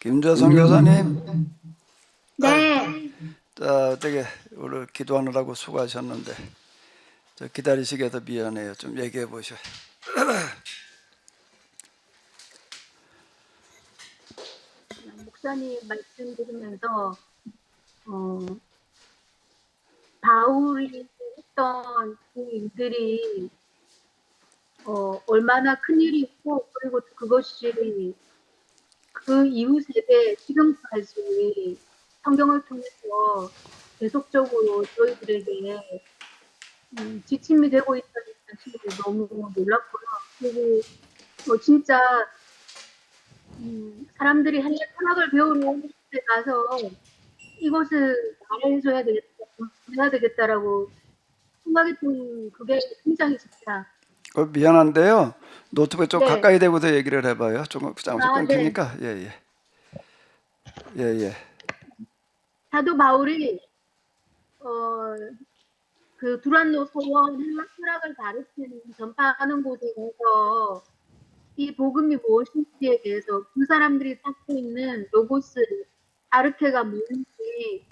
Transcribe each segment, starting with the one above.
김주아 선교사님, 네, 자, 되게 오늘 기도하느라고 수고하셨는데 저 기다리시게 해서 미안해요. 좀 얘기해 보셔. 목사님 말씀 들으면서 어, 바울이 했던 그 일들이 얼마나 큰 일이 있고, 그리고 그것이 그 이후 세대 지금까지 성경을 통해서 계속적으로 저희들에게 지침이 되고 있다는 사실이 너무 놀랍고요. 그리고 진짜 사람들이 헬라 철학을 배우러 오는 데 가서 이것을 말해줘야 되겠다, 해야 되겠다라고 생각했던 그게 굉장히 진짜. 미안한데요. 노트북 좀 네, 가까이 대고서 얘기를 해봐요. 잠시 네. 끊기니까. 예. 사도 바울이 어, 그 두란노 소원 헬라 철학을 가르치는 전파하는 곳에서 이 복음이 무엇인지에 대해서 그 사람들이 찾고 있는 로고스, 아르케가 뭔지를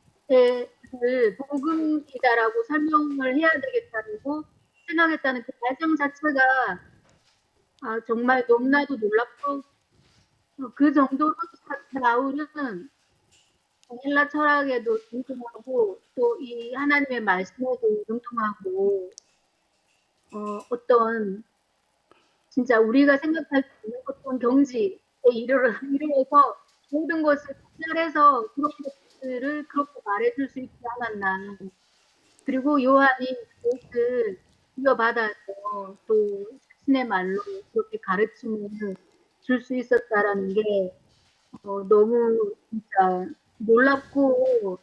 복음이다라고 설명을 해야 되겠다고 생각했다는 그 발상 자체가 정말 너무나도 놀랍고 그 정도로 바울은 헬라 철학에도 능통하고 또 이 하나님의 말씀에도 능통하고 어떤 진짜 우리가 생각할 수 있는 어떤 경지에 이르러서 모든 것을 분별해서 그런 것들을 그렇게 말해줄 수 있지 않았나. 그리고 요한이 그것을 이어받아서 또 자신의 말로 그렇게 가르침을 줄 수 있었다라는 게 너무 진짜 놀랍고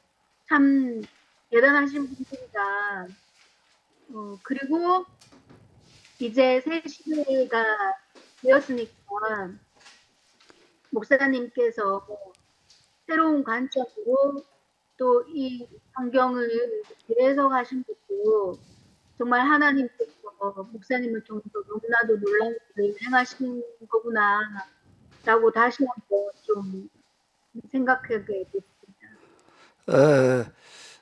참 대단하신 분들이다. 그리고 이제 새 시대가 되었으니까 목사님께서 새로운 관점으로 또 이 성경을 재해석하신 것도 정말 하나님께서 목사님을 통해서 너무나도 놀라운 일을 행하신 거구나라고 다시 한번 좀 생각하게 됐습니다.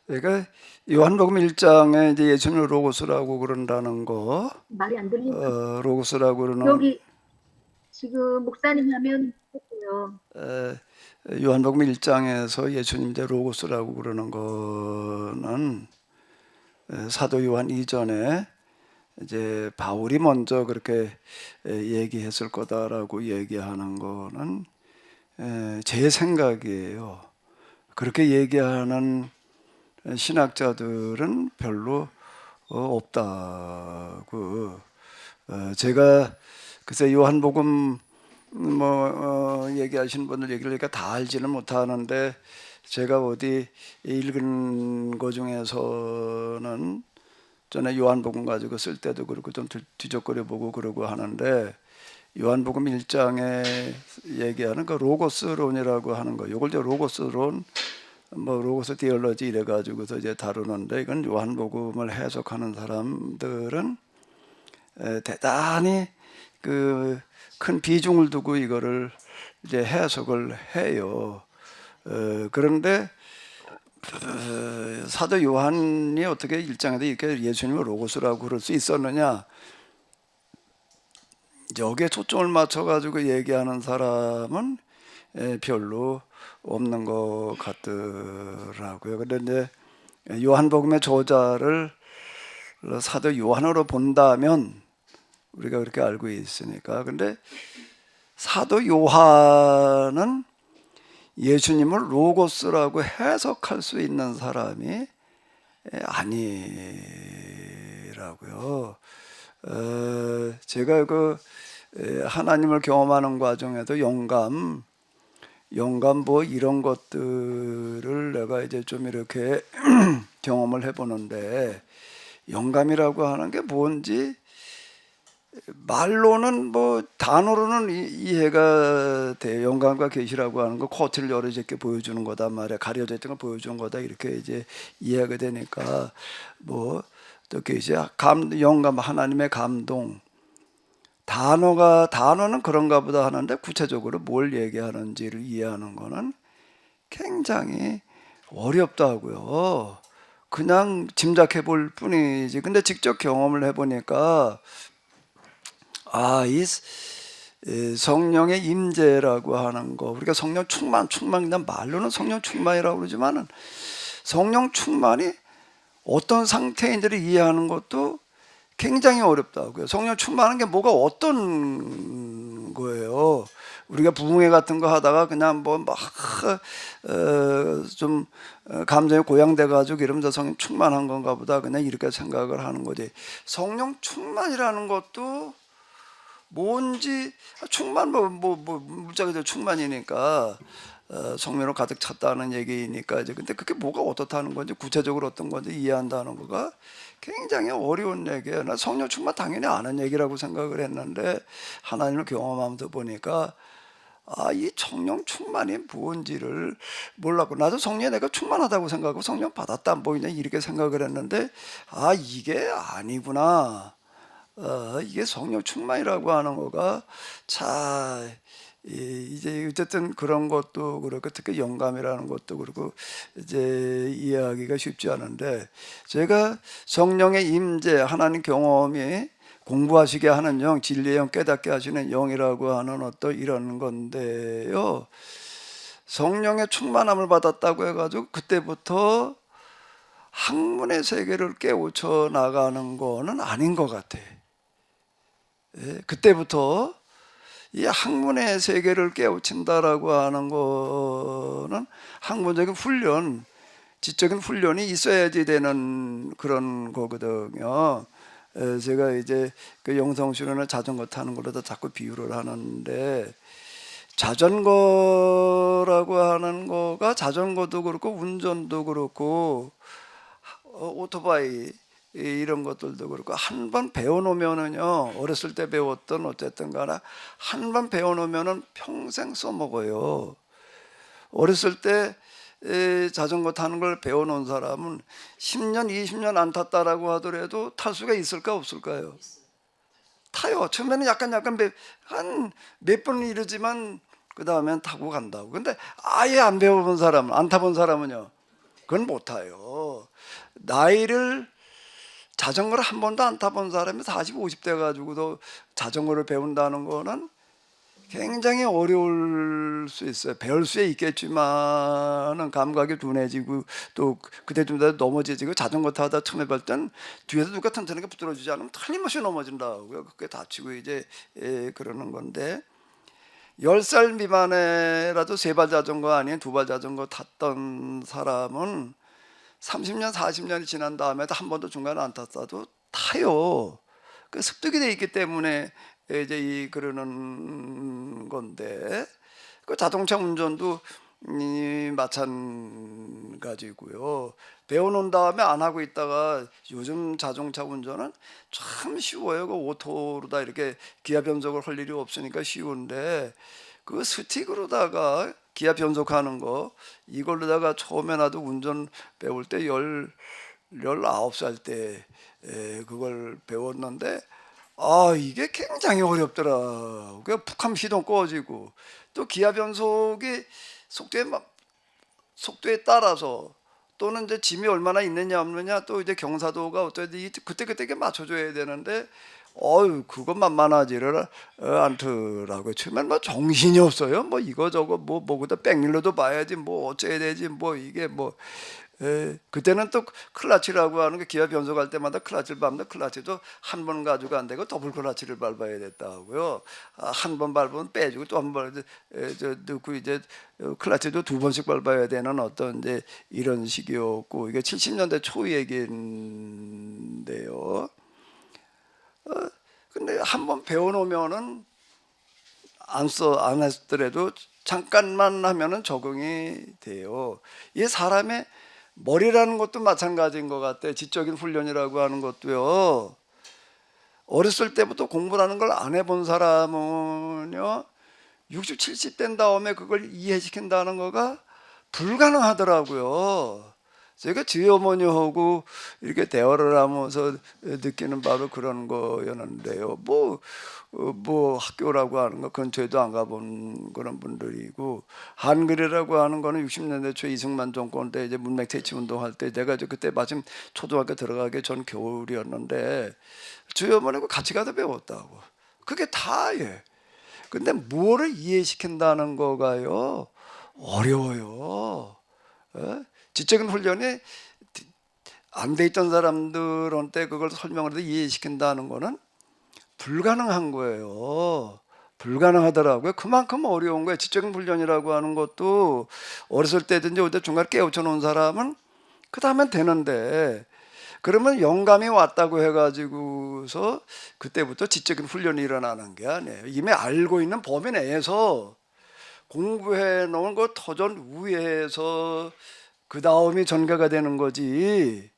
그러니까 요한복음 1장에 이제 예수님을 로고스라고 그런다는 거, 말이 안 들리나? 로고스라고 그러는 여기 지금 목사님 화면 보고요. 요한복음 1장에서 예수님 이제 로고스라고 그러는 거는 사도 요한 이전에 이제 바울이 먼저 그렇게 얘기했을 거다라고 얘기하는 거는 제 생각이에요. 그렇게 얘기하는 신학자들은 별로 없다고. 제가 글쎄 요한복음 얘기하시는 분들 얘기를 다 알지는 못하는데 제가 어디 읽은 거 중에서는 전에 요한복음 가지고 쓸 때도 그렇고 좀 뒤적거려 보고 그러고 하는데 요한복음 1장에 얘기하는 그 로고스론이라고 하는 거, 요걸 이제 로고스론, 로고스 디얼러지 이래 가지고서 이제 다루는데 이건 요한복음을 해석하는 사람들은 대단히 그 큰 비중을 두고 이거를 이제 해석을 해요. 그런데 사도 요한이 어떻게 일장에도 이렇게 예수님을 로고스라고 그럴 수 있었느냐? 여기에 초점을 맞춰가지고 얘기하는 사람은 별로 없는 것 같더라고요. 그런데 요한복음의 저자를 사도 요한으로 본다면 우리가 그렇게 알고 있으니까. 근데 사도 요한은 예수님을 로고스라고 해석할 수 있는 사람이 아니라고요. 제가 그 하나님을 경험하는 과정에도 영감 뭐 이런 것들을 내가 이제 좀 이렇게 경험을 해보는데 영감이라고 하는 게 뭔지 말로는 단어로는 이해가 돼. 영감과 계시라고 하는 거 코트를 열어졌게 보여주는 거다 말이야. 가려져 있던 걸 보여주는 거다 이렇게 이제 이해가 되니까 또 계시 영감 하나님의 감동 다 단어는 그런가 보다 하는데 구체적으로 뭘 얘기하는지를 이해하는 거는 굉장히 어렵다고요. 그냥 짐작해 볼 뿐이지. 근데 직접 경험을 해보니까 이 성령의 임재라고 하는 거, 우리가 성령 충만 그냥 말로는 성령 충만이라고 그러지만은 성령 충만이 어떤 상태인지를 이해하는 것도 굉장히 어렵다고요. 성령 충만한 게 뭐가 어떤 거예요? 우리가 부흥회 같은 거 하다가 그냥 뭐 막 좀 감정이 고양돼 가지고 이러면서 성령 충만한 건가 보다 그냥 이렇게 생각을 하는 거지. 성령 충만이라는 것도 뭔지 충만 뭐 물자그대로 충만이니까 성령으로 가득 찼다는 얘기니까 이제 근데 그게 뭐가 어떻다는 건지 구체적으로 어떤 건지 이해한다는 거가 굉장히 어려운 얘기예요. 나 성령 충만 당연히 아는 얘기라고 생각을 했는데 하나님을 경험하면서 보니까 이 성령 충만이 뭔지를 몰랐고 나도 성령에 내가 충만하다고 생각하고 성령 받았다 뭐 그냥 이렇게 생각을 했는데 이게 아니구나. 이게 성령 충만이라고 하는 거가 자 이제 어쨌든 그런 것도 그렇고 특히 영감이라는 것도 그렇고 이제 이해하기가 쉽지 않은데 제가 성령의 임재 하나님 경험이 공부하시게 하는 영, 진리의 영, 깨닫게 하시는 영이라고 하는 어떤 이런 건데요. 성령의 충만함을 받았다고 해가지고 그때부터 학문의 세계를 깨우쳐 나가는 거는 아닌 것 같아. 그때부터 이 학문의 세계를 깨우친다라고 하는 거는 학문적인 훈련, 지적인 훈련이 있어야지 되는 그런 거거든요. 제가 이제 그 영성실현을 자전거 타는 걸로도 자꾸 비유를 하는데 자전거라고 하는 거가 자전거도 그렇고 운전도 그렇고 오토바이 이런 것들도 그렇고 한 번 배워놓으면은요 어렸을 때 배웠던 어쨌든 간에 한 번 배워놓으면은 평생 써먹어요. 어렸을 때 자전거 타는 걸 배워놓은 사람은 10년 20년 안 탔다라고 하더라도 탈 수가 있을까 없을까요? 타요. 처음에는 약간 한 몇 번 이러지만 그 다음엔 타고 간다고. 근데 아예 안 배워본 사람, 안 타본 사람은요 그건 못 타요. 나이를 자전거를 한 번도 안 타본 사람이 40, 50대 가지고도 자전거를 배운다는 거는 굉장히 어려울 수 있어요. 배울 수 있겠지만은 감각이 둔해지고 또 그때쯤 되면 넘어지고 자전거 타다 처음 해볼 땐 뒤에서 누가 튼튼하게 붙들어주지 않으면 틀림없이 넘어진다고요. 그게 다치고 이제 그러는 건데 10살 미만에라도 세발 자전거 아닌 두발 자전거 탔던 사람은 30년, 40년이 지난 다음에도 한 번도 중간에 안 탔어도 타요. 그 습득이 돼 있기 때문에 이제 이 그러는 건데 그 자동차 운전도 마찬가지고요. 배워놓은 다음에 안 하고 있다가 요즘 자동차 운전은 참 쉬워요. 그 오토로다 이렇게 기아 변속을 할 일이 없으니까 쉬운데 그 스틱으로다가 기아 변속하는 거 이걸로다가 처음에 나도 운전 배울 때 19살 때 그걸 배웠는데 이게 굉장히 어렵더라. 그 푹하면 시동 꺼지고 또 기아 변속이 속도에 따라서 또는 이제 짐이 얼마나 있느냐 없느냐 또 이제 경사도가 어떻게 그때 이게 맞춰줘야 되는데 그것 만만하지를 않더라고요. 처음엔 뭐 정신이 없어요. 뭐 이거저거 뭐보다 백밀러도 봐야지 뭐 어째야 되지 뭐 이게 그때는 또 클러치라고 하는 게 기아 변속할 때마다 클러치를 밟는데 클러치도 한 번 가지고 안 되고 더블 클러치를 밟아야 됐다고요. 한 번 밟으면 빼주고 또 한 번 넣고 이제 클러치도 두 번씩 밟아야 되는 어떤 이제 이런 식이었고 이게 70년대 초 얘기인데요. 근데 한 번 배워놓으면은 안 했더라도 잠깐만 하면은 적응이 돼요. 이 사람의 머리라는 것도 마찬가지인 것 같아요. 지적인 훈련이라고 하는 것도요. 어렸을 때부터 공부라는 걸 안 해본 사람은요, 60, 70 된 다음에 그걸 이해시킨다는 거가 불가능하더라고요. 제가 저희 어머니하고 이렇게 대화를 하면서 느끼는 바로 그런 거였는데요. 뭐 학교라고 하는 거 근처에도 안 가본 그런 분들이고, 한글이라고 하는 거는 60년대 초 이승만 정권 때 이제 문맥 퇴치 운동할 때 내가 이제 그때 마침 초등학교 들어가기 전 겨울이었는데 저희 어머니하고 같이 가서 배웠다고. 그게 다예. 근데 뭐를 이해시킨다는 거가요 어려워요. 예? 지적인 훈련이 안 돼 있던 사람들한테 그걸 설명을 해서 이해시킨다는 거는 불가능한 거예요. 불가능하더라고요. 그만큼 어려운 거예요. 지적인 훈련이라고 하는 것도 어렸을 때든지 어디 중간에 깨우쳐 놓은 사람은 그 다음엔 되는데, 그러면 영감이 왔다고 해가지고서 그때부터 지적인 훈련이 일어나는 게 아니에요. 이미 알고 있는 범위 내에서 공부해 놓은 거 터전 위에서 그 다음이 전개가 되는 거지.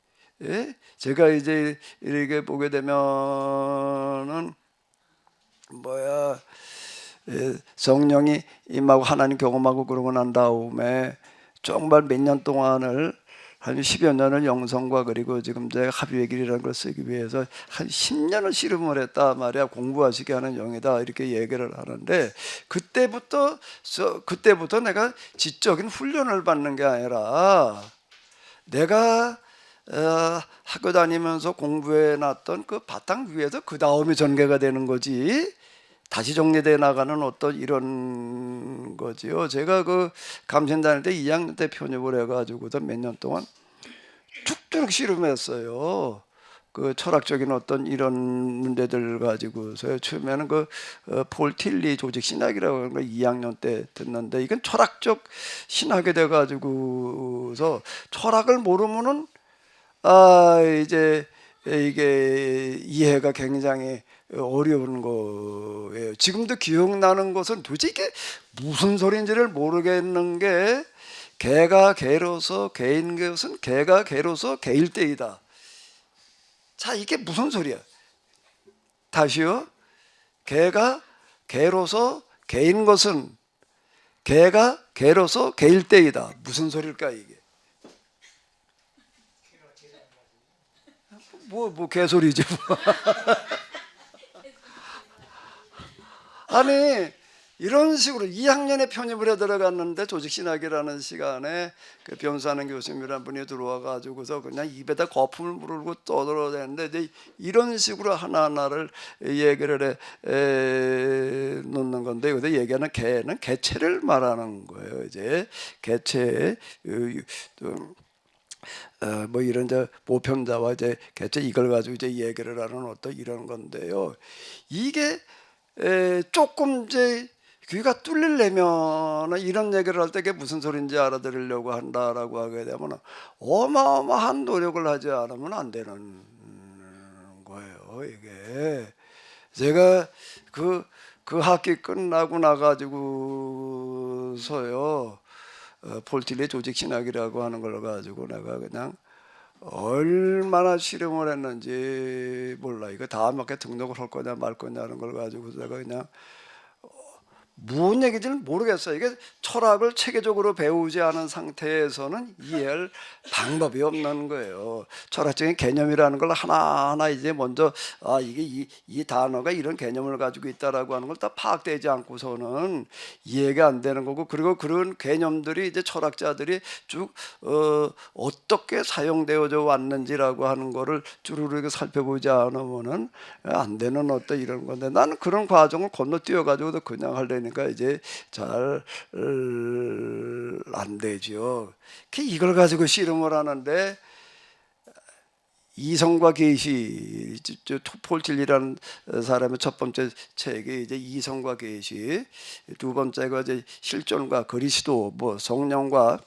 예? 제가 이제 이렇게 보게 되면은 성령이 임하고 하나님 경험하고 그러고 난 다음에 정말 몇 년 동안을 한 10여 년을 영성과 그리고 지금 제가 합의의 길이라는 걸 쓰기 위해서 한 10년을 씨름을 했다 말이야. 공부하시게 하는 영이다 이렇게 얘기를 하는데, 그때부터 내가 지적인 훈련을 받는 게 아니라 내가 학교 다니면서 공부해 놨던 그 바탕 위에서 그 다음에 전개가 되는 거지, 다시 정리돼 나가는 어떤 이런 거지요. 제가 그 감신 다닐 때 2학년 때 편입을 해가지고서 몇 년 동안 쭉쭉 씨름했어요. 그 철학적인 어떤 이런 문제들 가지고서 처음에는 폴 틸리 조직 신학이라고 하는 걸 2학년 때 듣는데, 이건 철학적 신학이 돼가지고서 철학을 모르면은 이제 이게 이해가 굉장히 어려운 거예요. 지금도 기억나는 것은 도대체 이게 무슨 소리인지를 모르겠는 게, 개가 개로서 개인 것은 개가 개로서 개일 때이다. 자, 이게 무슨 소리야? 다시요. 개가 개로서 개인 것은 개가 개로서 개일 때이다. 무슨 소리일까 이게? 뭐 개소리지 뭐. 아니 이런 식으로 2학년에 편입을 해 들어갔는데 조직신학이라는 시간에 그 변수하는 교수님이라는 분이 들어와 가지고서 그냥 입에다 거품을 물고 떠들어대는데, 이제 이런 식으로 하나하나를 얘기를 해 놓는 건데, 여기서 얘기하는 개는 개체를 말하는 거예요. 이제 개체 뭐 이런 이제 보편자와 이제 개체 이걸 가지고 이제 얘기를 하는 어떤 이런 건데요. 이게 조금 이제 귀가 뚫리려면 이런 얘기를 할 때 그게 무슨 소리인지 알아들으려고 한다라고 하게 되면 어마어마한 노력을 하지 않으면 안 되는 거예요. 이게 제가 그 학기 끝나고 나가지고서요, 폴틸리 조직 신학이라고 하는 걸 가지고 내가 그냥 얼마나 실험을 했는지 몰라. 이거 다음 학기에 등록을 할 거냐 말 거냐는 걸 가지고 내가 그냥 무슨 얘기인지는 모르겠어요. 이게 철학을 체계적으로 배우지 않은 상태에서는 이해할 방법이 없는 거예요. 철학적인 개념이라는 걸 하나하나 이제 먼저 이게 이 단어가 이런 개념을 가지고 있다라고 하는 걸 다 파악되지 않고서는 이해가 안 되는 거고, 그리고 그런 개념들이 이제 철학자들이 쭉 어떻게 사용되어져 왔는지라고 하는 거를 쭈루루하게 살펴보지 않으면은 안 되는 어떤 이런 건데, 나는 그런 과정을 건너뛰어 가지고도 그냥 하려니까 이제 잘 안 되죠. 이걸 가지고 씨름을 하는데, 이성과 계시, 폴틸리라는 사람의 첫 번째 책이 이제 이성과 계시, 두 번째가 이제 실존과 그리스도, 뭐 성령과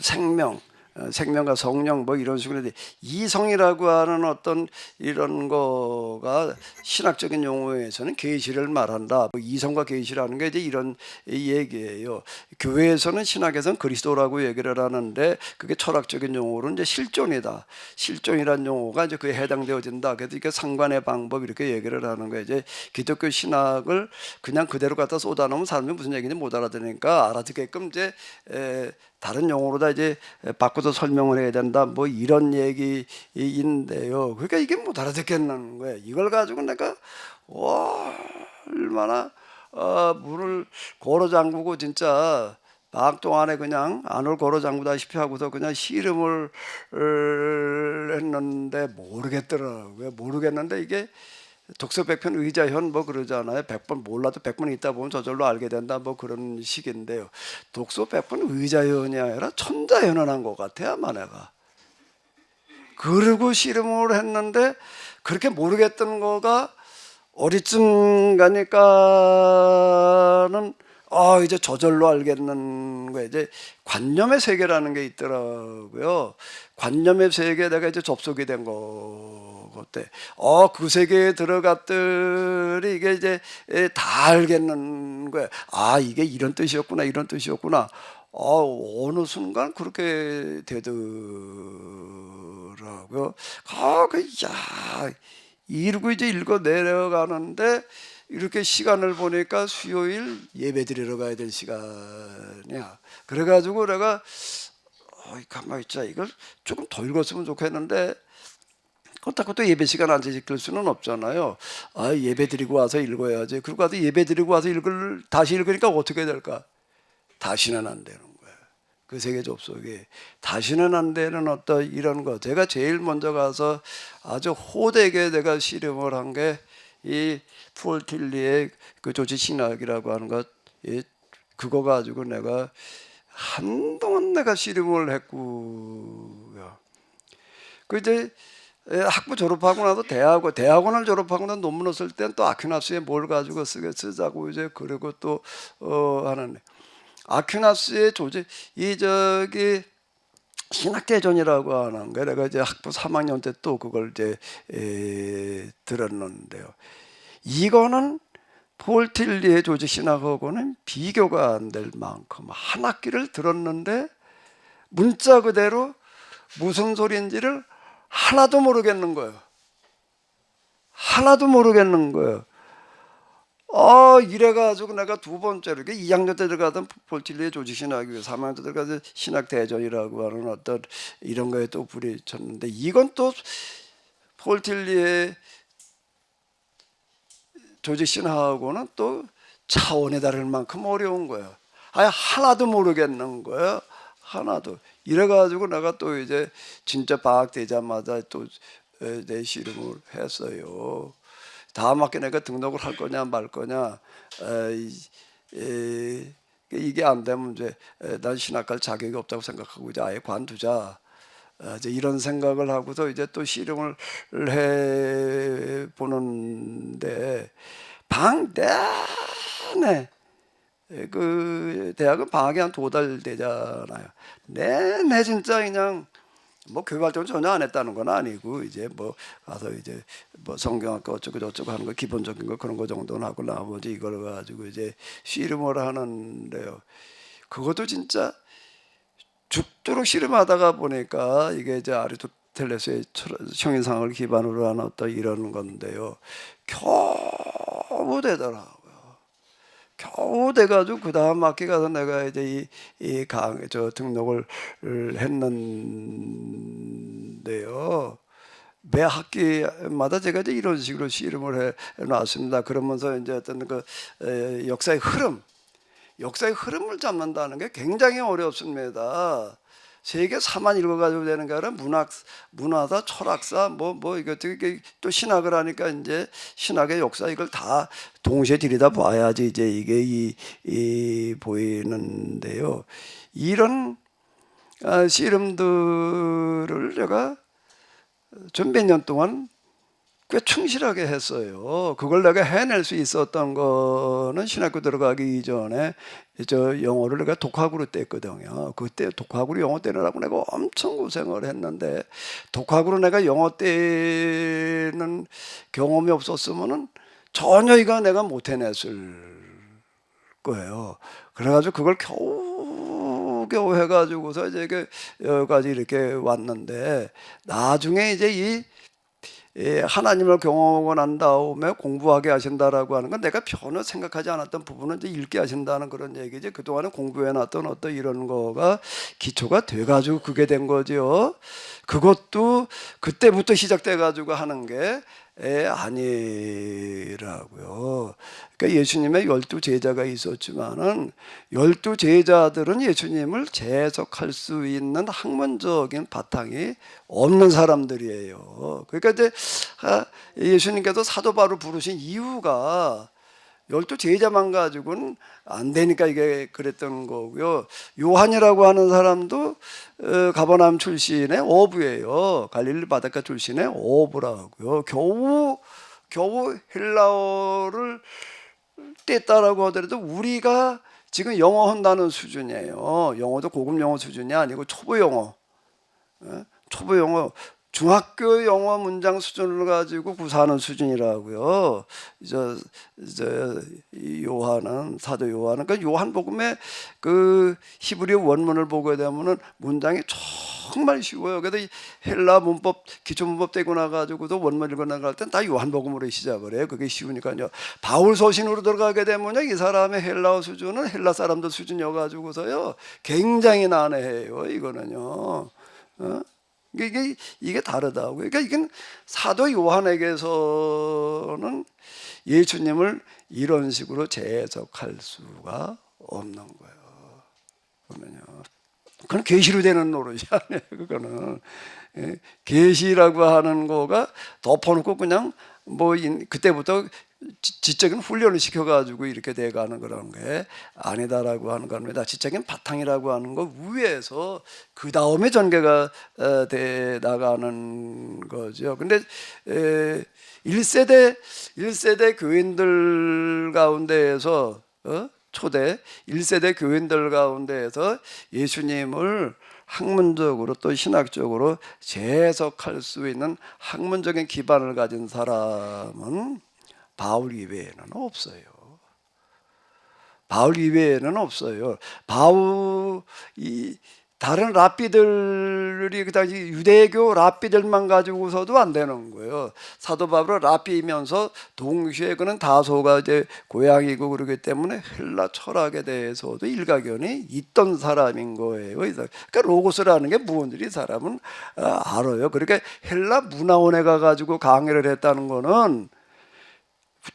생명, 생명과 성령 뭐 이런 식으로 이성이라고 하는 어떤 이런 거가 신학적인 용어에서는 계시를 말한다. 이성과 계시라는 게 이제 이런 얘기예요. 교회에서는 신학에서는 그리스도라고 얘기를 하는데, 그게 철학적인 용어로는 이제 실존이다. 실존이라는 용어가 이제 그에 해당되어진다. 그래서 이게 상관의 방법 이렇게 얘기를 하는 거예요. 이제 기독교 신학을 그냥 그대로 갖다 쏟아놓으면 사람이 무슨 얘기인지 못 알아들으니까 알아듣게끔 이제 다른 용어로 다 이제 바꿔 바꿔서 설명을 해야 된다 뭐 이런 얘기인데요. 그러니까 이게 못 알아듣겠는 거예요. 이걸 가지고 내가 얼마나 문을 걸어 잠그고 진짜 방 동안에 그냥 안을 걸어 잠그다시피 하고서 그냥 씨름을 했는데 모르겠더라고요. 모르겠는데 이게 독서백편 의자현 뭐 그러잖아요. 100번 몰라도 100번 있다 보면 저절로 알게 된다 뭐 그런 식인데요. 독서백편 의자현이 아니라 천자현을 것 같아요 아마 내가. 그리고 씨름을 했는데 그렇게 모르겠던 거가 어디쯤 가니까는 이제 저절로 알겠는 거예요. 이제 관념의 세계라는 게 있더라고요. 관념의 세계에 내가 이제 접속이 된 거 같아. 그 세계에 들어갔더니 이게 이제 다 알겠는 거예요. 이게 이런 뜻이었구나, 이런 뜻이었구나. 어느 순간 그렇게 되더라고요. 이러고 이제 읽어 내려가는데 이렇게 시간을 보니까 수요일 예배 드리러 가야 될 시간이야. 그래가지고 내가 가만히 있자 이걸 조금 더 읽었으면 좋겠는데 그렇다고 또 예배 시간 안 지킬 수는 없잖아요. 예배 드리고 와서 읽어야지. 그리고 와서 예배 드리고 와서 다시 읽으니까 어떻게 될까? 다시는 안 되는 거예요. 그 세계 접속이 다시는 안 되는 어떤 이런 거. 제가 제일 먼저 가서 아주 호되게 내가 씨름을 한 게 이 폴틸리의 그 조지 신학이라고 하는 것, 그거 가지고 내가 한동안 내가 씨름을 했고요. 그 이제 학부 졸업하고 나서 대학원을 졸업하고 나서 논문을 쓸 땐 또 아퀴나스에 뭘 가지고 쓰자고 이제 그리고 또 하는 아퀴나스의 신학대전이라고 하는 거 내가 이제 학부 3학년 때 또 그걸 이제 들었는데요. 이거는 폴틸리의 조직 신학하고는 비교가 안 될 만큼 한 학기를 들었는데 문자 그대로 무슨 소리인지를 하나도 모르겠는 거예요. 하나도 모르겠는 거예요. 이래가지고 내가 두 번째로, 2학년 때 들어가던 폴틸리의 조직신학이고 3학년 때 들어가서 신학대전이라고 하는 어떤 이런 거에 또 불이 쳤는데 이건 또 폴틸리의 조직신학하고는 또 차원이 다를 만큼 어려운 거예요. 하나도 모르겠는 거예요. 하나도. 이래가지고 내가 또 이제 진짜 방학 되자마자 또 내 씨름을 했어요. 다음 학기 내가 등록을 할 거냐 말 거냐. 이게 안 되면 이제 난 신학할 자격이 없다고 생각하고 이제 아예 관두자. 이제 이런 생각을 하고서 이제 또 씨름을 해 보는데 방 내내 그 대학은 방학이 한 2달 되잖아요. 내내 진짜 그냥 뭐 교육 활동 전혀 안 했다는 건 아니고 이제 뭐 가서 이제 뭐 성경학과 어쩌고 저쩌고 하는 거 기본적인 거 그런 거 정도는 하고 나머지 이걸 가지고 이제 씨름을 하는데요. 그것도 진짜 죽도록 씨름하다가 보니까 이게 이제 아리스토텔레스의 형인상을 기반으로 한 어떤 이런 건데요. 겨우 되더라고요. 겨우 돼가지고 그 다음 학기 가서 내가 이제 저 등록을 했는데요. 매 학기마다 제가 이제 이런 식으로 씨름을 해놨습니다. 그러면서 이제 어떤 그 역사의 흐름을 잡는다는 게 굉장히 어렵습니다. 세계사만 읽어가지고 되는 게 아니라 문화사, 철학사, 이게 또 신학을 하니까 이제 신학의 역사 이걸 다 동시에 들여다 봐야지 이제 이게 보이는데요. 이런 씨름들을 제가 전 몇 년 동안 꽤 충실하게 했어요. 그걸 내가 해낼 수 있었던 거는 신학교 들어가기 이전에 저 영어를 내가 독학으로 뗐거든요. 그때 독학으로 영어 떼느라고 내가 엄청 고생을 했는데 독학으로 내가 영어 떼는 경험이 없었으면은 전혀 이거 내가 못 해냈을 거예요. 그래가지고 그걸 겨우 해가지고서 이제 여기까지 이렇게 왔는데 나중에 이제 하나님을 경험하고 난 다음에 공부하게 하신다라고 하는 건 내가 전혀 생각하지 않았던 부분을 이제 읽게 하신다는 그런 얘기지. 그동안에 공부해놨던 어떤 이런 거가 기초가 돼가지고 그게 된 거죠. 그것도 그때부터 시작돼가지고 하는 게 아니라고요. 그러니까 예수님의 12제자가 있었지만은 12제자들은 예수님을 재해석할 수 있는 학문적인 바탕이 없는 사람들이에요. 그러니까 이제 예수님께서 사도 바울을 부르신 이유가 12제자만 가지고는 안 되니까 이게 그랬던 거고요. 요한이라고 하는 사람도 가버나움 출신의 어부예요. 갈릴리 바닷가 출신의 어부라고요. 겨우 헬라어를 뗐다라고 하더라도 우리가 지금 영어 한다는 수준이에요. 영어도 고급 영어 수준이 아니고 초보 영어. 초보 영어, 중학교 영어 문장 수준을 가지고 구사하는 수준이라고요. 이 요한은, 사도 요한은, 그 요한복음의 그 히브리 원문을 보게 되면은 문장이 정말 쉬워요. 그래도 이 헬라 문법, 기초 문법 떼고 나가지고도 원문 읽어 나갈 땐 다 요한복음으로 시작을 해요. 그게 쉬우니까요. 바울 서신으로 들어가게 되면요, 이 사람의 헬라어 수준은 헬라 사람들 수준이어가지고서요, 굉장히 난해해요. 이거는요. 이게 다르다고. 그러니까 이건 사도 요한에게서는 예수님을 이런 식으로 재해석할 수가 없는 거예요. 그러면요, 그건 계시로 되는 노릇이 아니에요. 그거는 계시라고 하는 거가 덮어놓고 그냥 뭐 그때부터 지적인 훈련을 시켜가지고 이렇게 돼가는 그런 게 아니다라고 하는 겁니다. 지적인 바탕이라고 하는 거 위에서 그 다음에 전개가 돼 나가는 거죠. 근데 1세대 교인들 가운데에서 초대 1세대 교인들 가운데에서 예수님을 학문적으로 또 신학적으로 재해석할 수 있는 학문적인 기반을 가진 사람은 바울 이외에는 없어요. 바울 이외에는 없어요. 다른 랍비들이 그 당시 유대교 랍비들만 가지고서도 안 되는 거예요. 사도 바울은 랍비이면서 동시에 그는 다소가 이제 고향이고 그러기 때문에 헬라 철학에 대해서도 일가견이 있던 사람인 거예요. 그러니까 로고스라는 게 뭔지 사람은 알아요. 그러니까 헬라 문화원에 가가지고 강의를 했다는 거는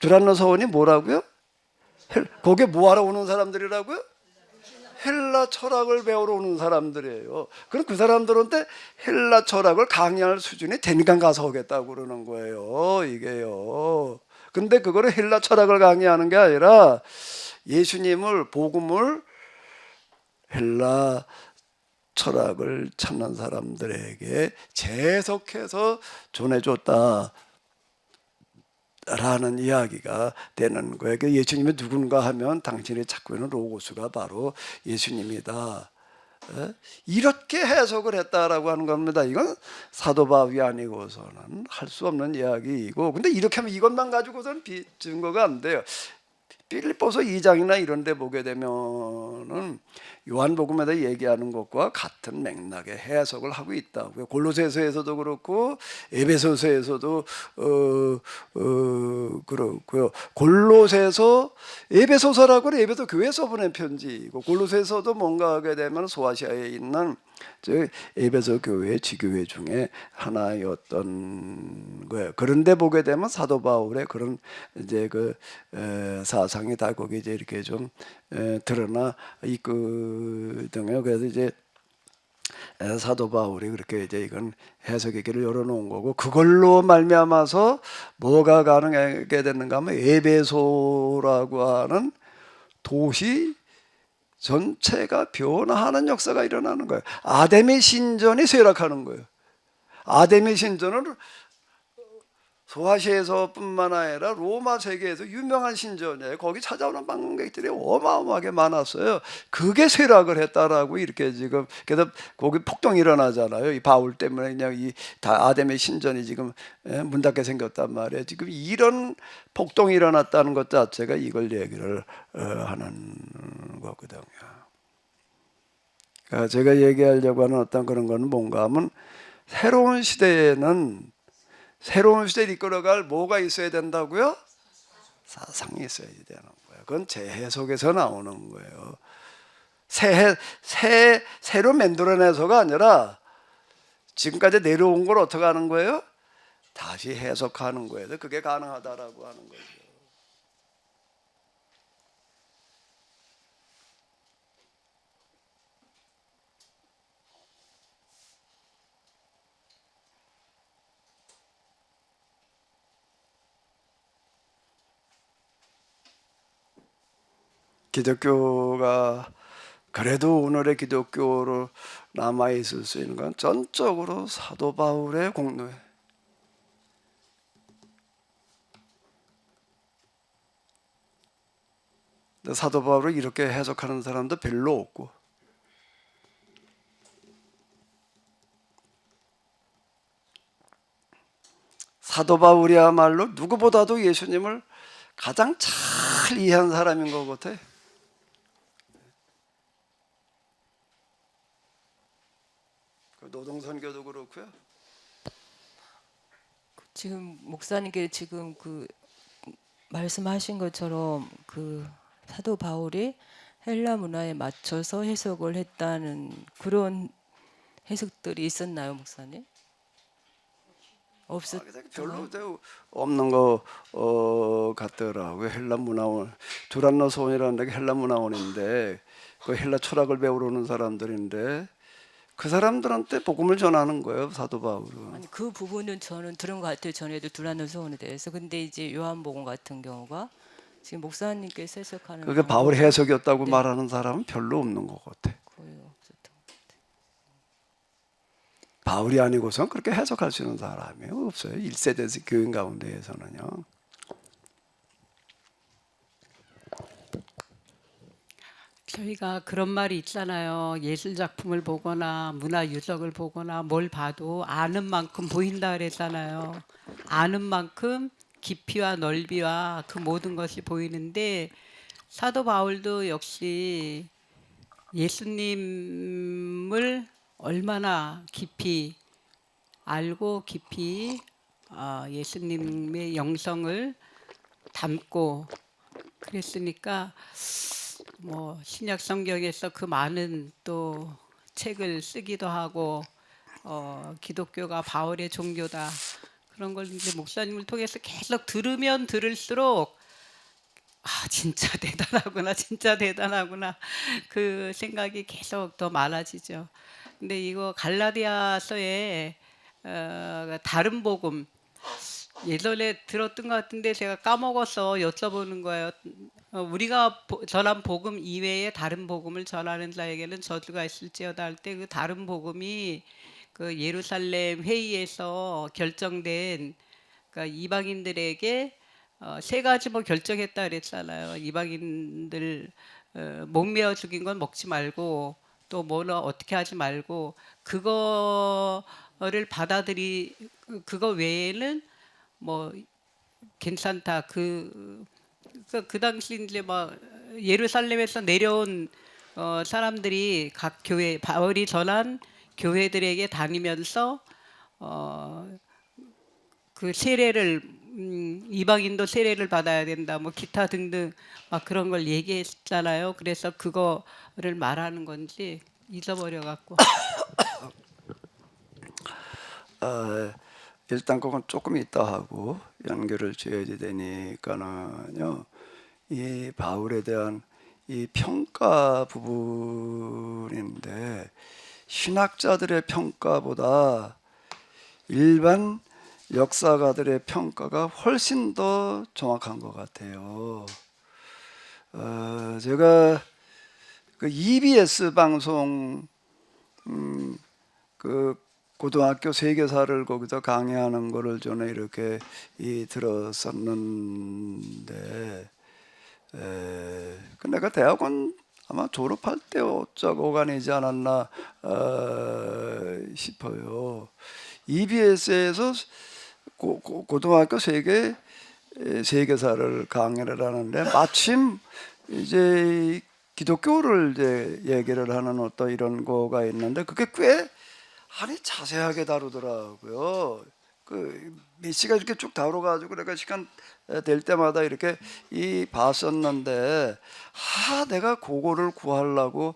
두란노 서원이 뭐라고요? 거기에 뭐하러 오는 사람들이라고요? 헬라 철학을 배우러 오는 사람들이에요. 그럼 그 사람들한테 헬라 철학을 강의할 수준이 되니까 가서 오겠다고 그러는 거예요. 이게요. 근데 그거를 헬라 철학을 강의하는 게 아니라 예수님을, 복음을 헬라 철학을 찾는 사람들에게 재해석해서 전해줬다 라는 이야기가 되는 거예요. 예수님이 누군가 하면 당신이 찾고 있는 로고스가 바로 예수님이다. 이렇게 해석을 했다라고 하는 겁니다. 이건 사도 바울이 아니고서는 할 수 없는 이야기이고, 근데 이렇게 하면 이것만 가지고서는 증거가 안 돼요. 빌립보서 2장이나 이런 데 보게 되면은 요한복음에다 얘기하는 것과 같은 맥락의 해석을 하고 있다고요. 골로새서에서도 그렇고 에베소서에서도 그렇고요. 골로새서, 에베소서라고는 에베소 교회에서 보낸 편지이고, 골로새서도 뭔가 하게 되면 소아시아에 있는 에베소 교회 지교회 중에 하나였던 거예요. 그런데 보게 되면 사도 바울의 그런 이제 그 사상이 다 거기 이제 이렇게 좀 드러나 있거든요. 그래서 이제 사도 바울이 그렇게 이제 이건 해석의 길을 열어놓은 거고, 그걸로 말미암아서 뭐가 가능하게 됐는가 하면 에베소라고 하는 도시 전체가 변화하는 역사가 일어나는 거예요. 아담의 신전이 쇠락하는 거예요. 아담의 신전은 소아시아에서뿐만 아니라 로마 세계에서 유명한 신전이에요. 거기 찾아오는 방문객들이 어마어마하게 많았어요. 그게 쇠락을 했다라고 이렇게 지금, 그래서 거기 폭동이 일어나잖아요. 이 바울 때문에 그냥 이 아담의 신전이 지금 문 닫게 생겼단 말이에요. 지금 이런 폭동이 일어났다는 것 자체가 이걸 얘기를 하는 거거든요. 그러니까 제가 얘기하려고 하는 어떤 그런 건 뭔가 하면 새로운 시대에는 새로운 시대를 이끌어갈 뭐가 있어야 된다고요? 사상이 있어야 되는 거예요. 그건 제 해석에서 나오는 거예요. 새로 만들어내서가 아니라 지금까지 내려온 걸 어떻게 하는 거예요? 다시 해석하는 거예요. 그게 가능하다라고 하는 거죠. 기독교가 그래도 오늘의 기독교로 남아 있을 수 있는 건 전적으로 사도 바울의 공로예요. 사도 바울을 이렇게 해석하는 사람도 별로 없고, 사도 바울이야말로 누구보다도 예수님을 가장 잘 이해한 사람인 것 같아요. 노동선교도 그렇고요. 지금 목사님께 지금 그 말씀하신 것처럼 그 사도 바울이 헬라 문화에 맞춰서 해석을 했다는 그런 해석들이 있었나요, 목사님? 없었. 별로 없는 거 같더라고요. 헬라 문화원, 두란노 소원이라는 게 헬라 문화원인데 그 헬라 철학을 배우러 오는 사람들인데 그 사람들한테 복음을 전하는 거예요, 사도 바울은. 아니 그 부분은 저는 들은 것 같아요. 전에도 두란노 소원에 대해서. 근데 이제 요한복음 같은 경우가 지금 목사님께서 해석하는 그게 바울 해석이었다고 네. 말하는 사람은 별로 없는 것 같아. 거의 없었던 것 같아요. 바울이 아니고선 그렇게 해석할 수 있는 사람이 없어요. 1세대 교인 가운데에서는요. 저희가 그런 말이 있잖아요. 예술 작품을 보거나 문화 유적을 보거나 뭘 봐도 아는 만큼 보인다 그랬잖아요. 아는 만큼 깊이와 넓이와 그 모든 것이 보이는데 사도 바울도 역시 예수님을 얼마나 깊이 알고 깊이 예수님의 영성을 담고 그랬으니까 뭐 신약 성경에서 그 많은 또 책을 쓰기도 하고 기독교가 바울의 종교다 그런 걸 이제 목사님을 통해서 계속 들으면 들을수록 진짜 대단하구나 진짜 대단하구나 그 생각이 계속 더 많아지죠. 근데 이거 갈라디아서에 다른 복음 예전에 들었던 것 같은데 제가 까먹어서 여쭤보는 거예요. 우리가 전한 복음 이외에 다른 복음을 전하는 자에게는 저주가 있을지어다 할 때 그 다른 복음이 그 예루살렘 회의에서 결정된 그러니까 이방인들에게 세 가지 뭐 결정했다 그랬잖아요. 이방인들 목매어 죽인 건 먹지 말고 또 뭐는 어떻게 하지 말고 그거를 그거 외에는 뭐 괜찮다. 그 당시 이제 막 예루살렘에서 내려온 사람들이 각 교회 바울이 전한 교회들에게 다니면서 그 세례를 이방인도 세례를 받아야 된다. 뭐 기타 등등 막 그런 걸 얘기했잖아요. 그래서 그거를 말하는 건지 잊어버려 갖고. 일단 그건 조금 이따 하고 연결을 지어야 되니까는요. 이 바울에 대한 이 평가 부분인데 신학자들의 평가보다 일반 역사가들의 평가가 훨씬 더 정확한 것 같아요. 제가 그 EBS 방송 그 고등학교 세계사를 거기서 강의하는 거를 저는 이렇게 들었었는데, 내가 대학원 아마 졸업할 때 오간이지 않았나 싶어요. EBS에서 고등학교 세계사를 강의를 하는데 마침 이제 기독교를 이제 얘기를 하는 어떤 이런 거가 있는데 그게 꽤 아니 자세하게 다루더라고요. 그 메시가 이렇게 쭉 다뤄가지고 내가 시간 될 때마다 이렇게 봤었는데 내가 그거를 구하려고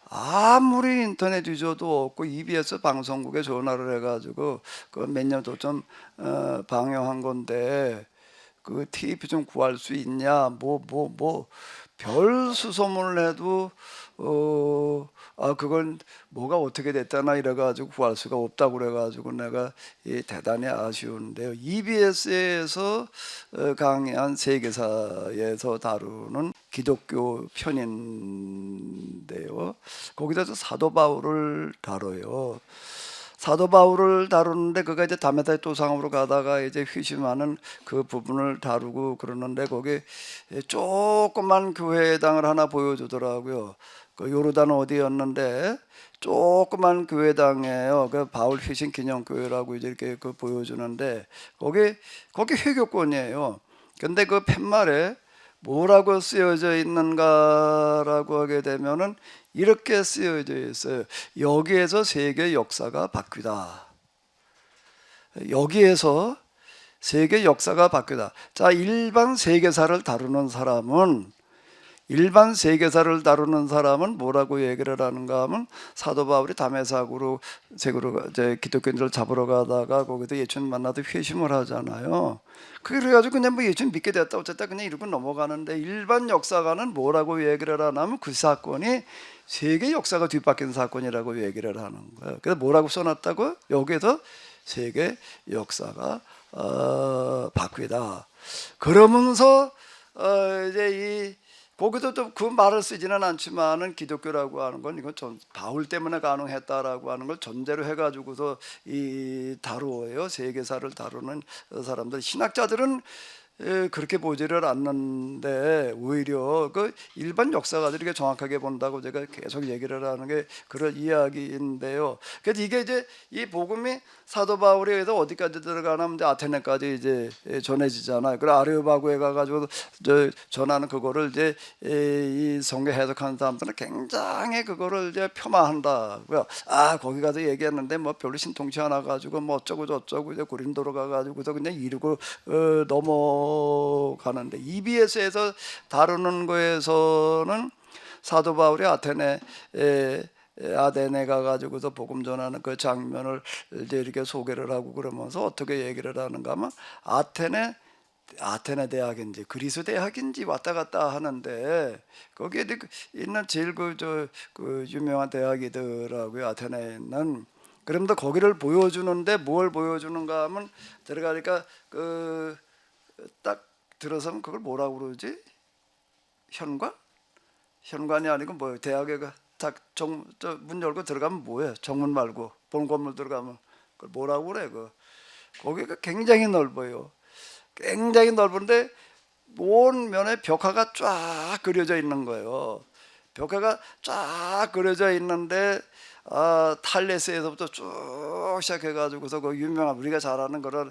아무리 인터넷 뒤져도 없고 EBS 방송국에 전화를 해가지고 그 몇 년도 좀 방영한 건데 그 테이프 좀 구할 수 있냐 별 수소문을 해도 그건 뭐가 어떻게 됐다나 이래가지고 구할 수가 없다고 그래가지고 내가 대단히 아쉬운데요. EBS에서 강의한 세계사에서 다루는 기독교 편인데요. 거기서 사도 바울을 다뤄요. 사도 바울을 다루는데 그가 이제 다메다 도상으로 가다가 이제 회심하는 그 부분을 다루고 그러는데 거기 조그만 교회당을 하나 보여주더라고요. 그 요르단 어디였는데 조그만 교회당이에요. 그 바울 회심 기념교회라고 이제 이렇게 그 보여주는데 거기 회교권이에요. 근데 그 팻말에 뭐라고 쓰여져 있는가라고 하게 되면은 이렇게 쓰여져 있어요. 여기에서 세계 역사가 바뀌다. 여기에서 세계 역사가 바뀌다. 자, 일반 세계사를 다루는 사람은 뭐라고 얘기를 하는가 하면 사도 바울이 다메섹으로 이제 기독교인들을 잡으러 가다가 거기서 예수님 만나도 회심을 하잖아요. 그래가지고 그냥 뭐 예수님 믿게 됐다 어쨌다 그냥 이러고 넘어가는데 일반 역사가는 뭐라고 얘기를 하냐면 그 사건이 세계 역사가 뒤바뀐 사건이라고 얘기를 하는 거예요. 그래서 뭐라고 써놨다고? 여기에서 세계 역사가 바뀌다. 그러면서 이제 거기도 또 그 말을 쓰지는 않지만은 기독교라고 하는 건 이건 바울 때문에 가능했다라고 하는 걸 전제로 해가지고서 다루어요. 세계사를 다루는 사람들, 신학자들은 그렇게 보지를 않는데 오히려 그 일반 역사가들이 정확하게 본다고 제가 계속 얘기를 하는 게 그런 이야기인데요. 그래서 이게 이제 이 복음이 사도 바울에 의해서 어디까지 들어가냐면 이제 아테네까지 이제 전해지잖아요. 그래 아레오바고에 가가지고 전하는 그거를 이제 이 성경 해석하는 사람들은 굉장히 그거를 이제 폄하한다고요. 거기 가서 얘기했는데 뭐 별로 신통치 않아 가지고 뭐 어쩌고 저쩌고 이제 고린도로 가가지고서 그냥 이러고 넘어가는데 EBS에서 다루는 거에서는 사도 바울이 아테네 가가지고서 복음 전하는 그 장면을 이제 이렇게 소개를 하고 그러면서 어떻게 얘기를 하는가 하면 아테네 대학인지 그리스 대학인지 왔다 갔다 하는데 거기에 있는 제일 그 유명한 대학이더라고요. 아테네에 있는. 그런데 거기를 보여주는데 뭘 보여주는가 하면 들어가니까 딱 들어서면 그걸 뭐라고 그러지? 현관이 아니고 뭐 대학에 문 열고 들어가면 뭐예요? 정문 말고 본 건물 들어가면 그걸 뭐라고 그래? 거기가 굉장히 넓어요. 굉장히 넓은데 온 면에 벽화가 쫙 그려져 있는 거예요. 벽화가 쫙 그려져 있는데 탈레스에서부터 쭉 시작해가지고서 그 유명한 우리가 잘 아는 그런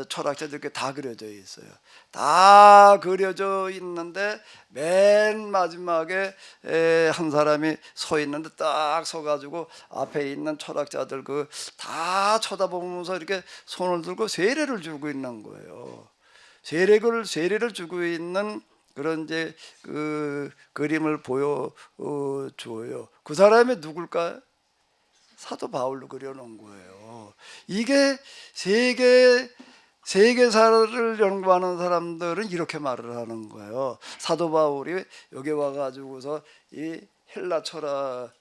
철학자들 이렇게 다 그려져 있어요. 다 그려져 있는데 맨 마지막에 한 사람이 서 있는데 딱 서가지고 앞에 있는 철학자들 다 쳐다보면서 이렇게 손을 들고 세례를 주고 있는 거예요. 세례를 주고 있는 그런 이제 그림을 보여줘요. 그 사람이 누굴까요? 사도 바울로 그려놓은 거예요. 이게 세계사를 연구하는 사람들은 이렇게 말을 하는 거예요. 사도 바울이 여기 와가지고서 이 헬라 철학,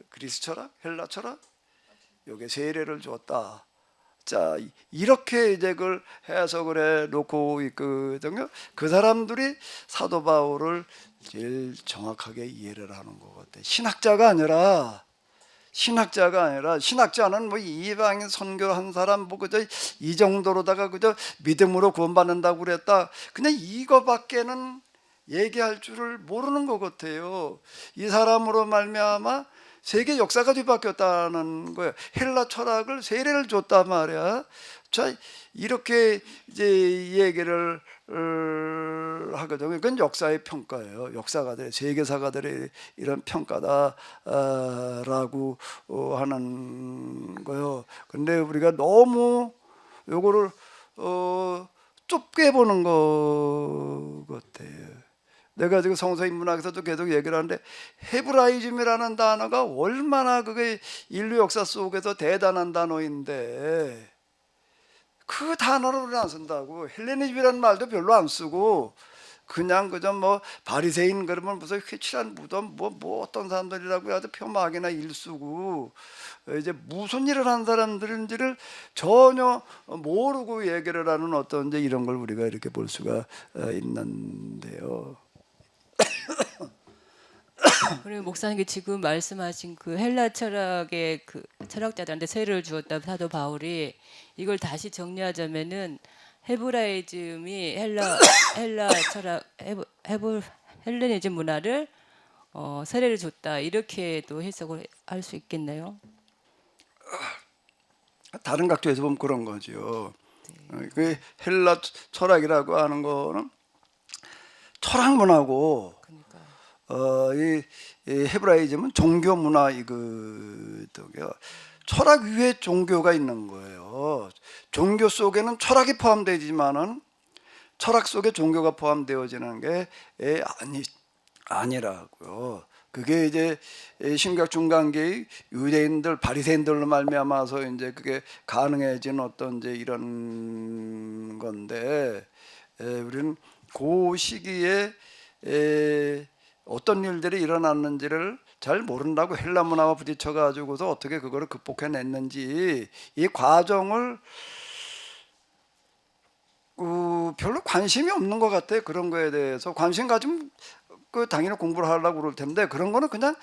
그리스 철학, 헬라 철학, 여기 세례를 줬다. 자, 이렇게 이제 그걸 해석을 해 놓고 있거든요. 그 사람들이 사도 바울을 제일 정확하게 이해를 하는 것 같아요. 신학자는 뭐 이방인 선교한 사람 뭐 그저 이 정도로다가 그저 믿음으로 구원받는다고 그랬다. 그냥 이거밖에는 얘기할 줄을 모르는 것 같아요. 이 사람으로 말미암아 세계 역사가 뒤바뀌었다는 거예요. 헬라 철학을 세례를 줬단 말이야. 자, 이렇게 이제 얘기를 하거든요. 그건 역사의 평가예요. 역사가들, 세계사가들의 이런 평가다라고 하는 거요. 근데 우리가 너무 요거를 좁게 보는 것 같아요. 내가 지금 성서인문학에서도 계속 얘기를 하는데 헤브라이즘이라는 단어가 얼마나 그게 인류 역사 속에서 대단한 단어인데 그 단어를 우리는 안 쓴다고. 헬레니즘이라는 말도 별로 안 쓰고 그냥 그저 뭐 바리새인 그러면 무슨 회칠한 무덤 뭐 어떤 사람들이라고 해도 표막이나 일수고 이제 무슨 일을 한 사람들인지를 전혀 모르고 얘기를 하는 어떤 이제 이런 걸 우리가 이렇게 볼 수가 있는데요. 그리고 목사님께 지금 말씀하신 그 헬라 철학의 그 철학자들한테 세례를 주었다 사도 바울이 이걸 다시 정리하자면은 헤브라이즘이 헬라 철학 헬레니즘 문화를 세례를 줬다 이렇게도 해석을 할 수 있겠네요. 다른 각도에서 보면 그런 거죠. 그 헬라 철학이라고 하는 거는 철학 문화고 그러니까 이 헤브라이즘은 종교 문화이거든요. 철학 위에 종교가 있는 거예요. 종교 속에는 철학이 포함되지만은 철학 속에 종교가 포함되어지는 게 아니라고요. 그게 이제 신약 중간기의 유대인들 바리새인들로 말미암아서 이제 그게 가능해진 어떤 이제 이런 건데 우리는 그 시기에 어떤 일들이 일어났는지를 잘 모른다고. 헬라 문화와 부딪혀 가지고서 어떻게 그거를 극복해냈는지 이 과정을 별로 관심이 없는 것 같아요. 그런 거에 대해서 관심 가지면 당연히 공부를 하려고 그럴 텐데 그런 거는 그냥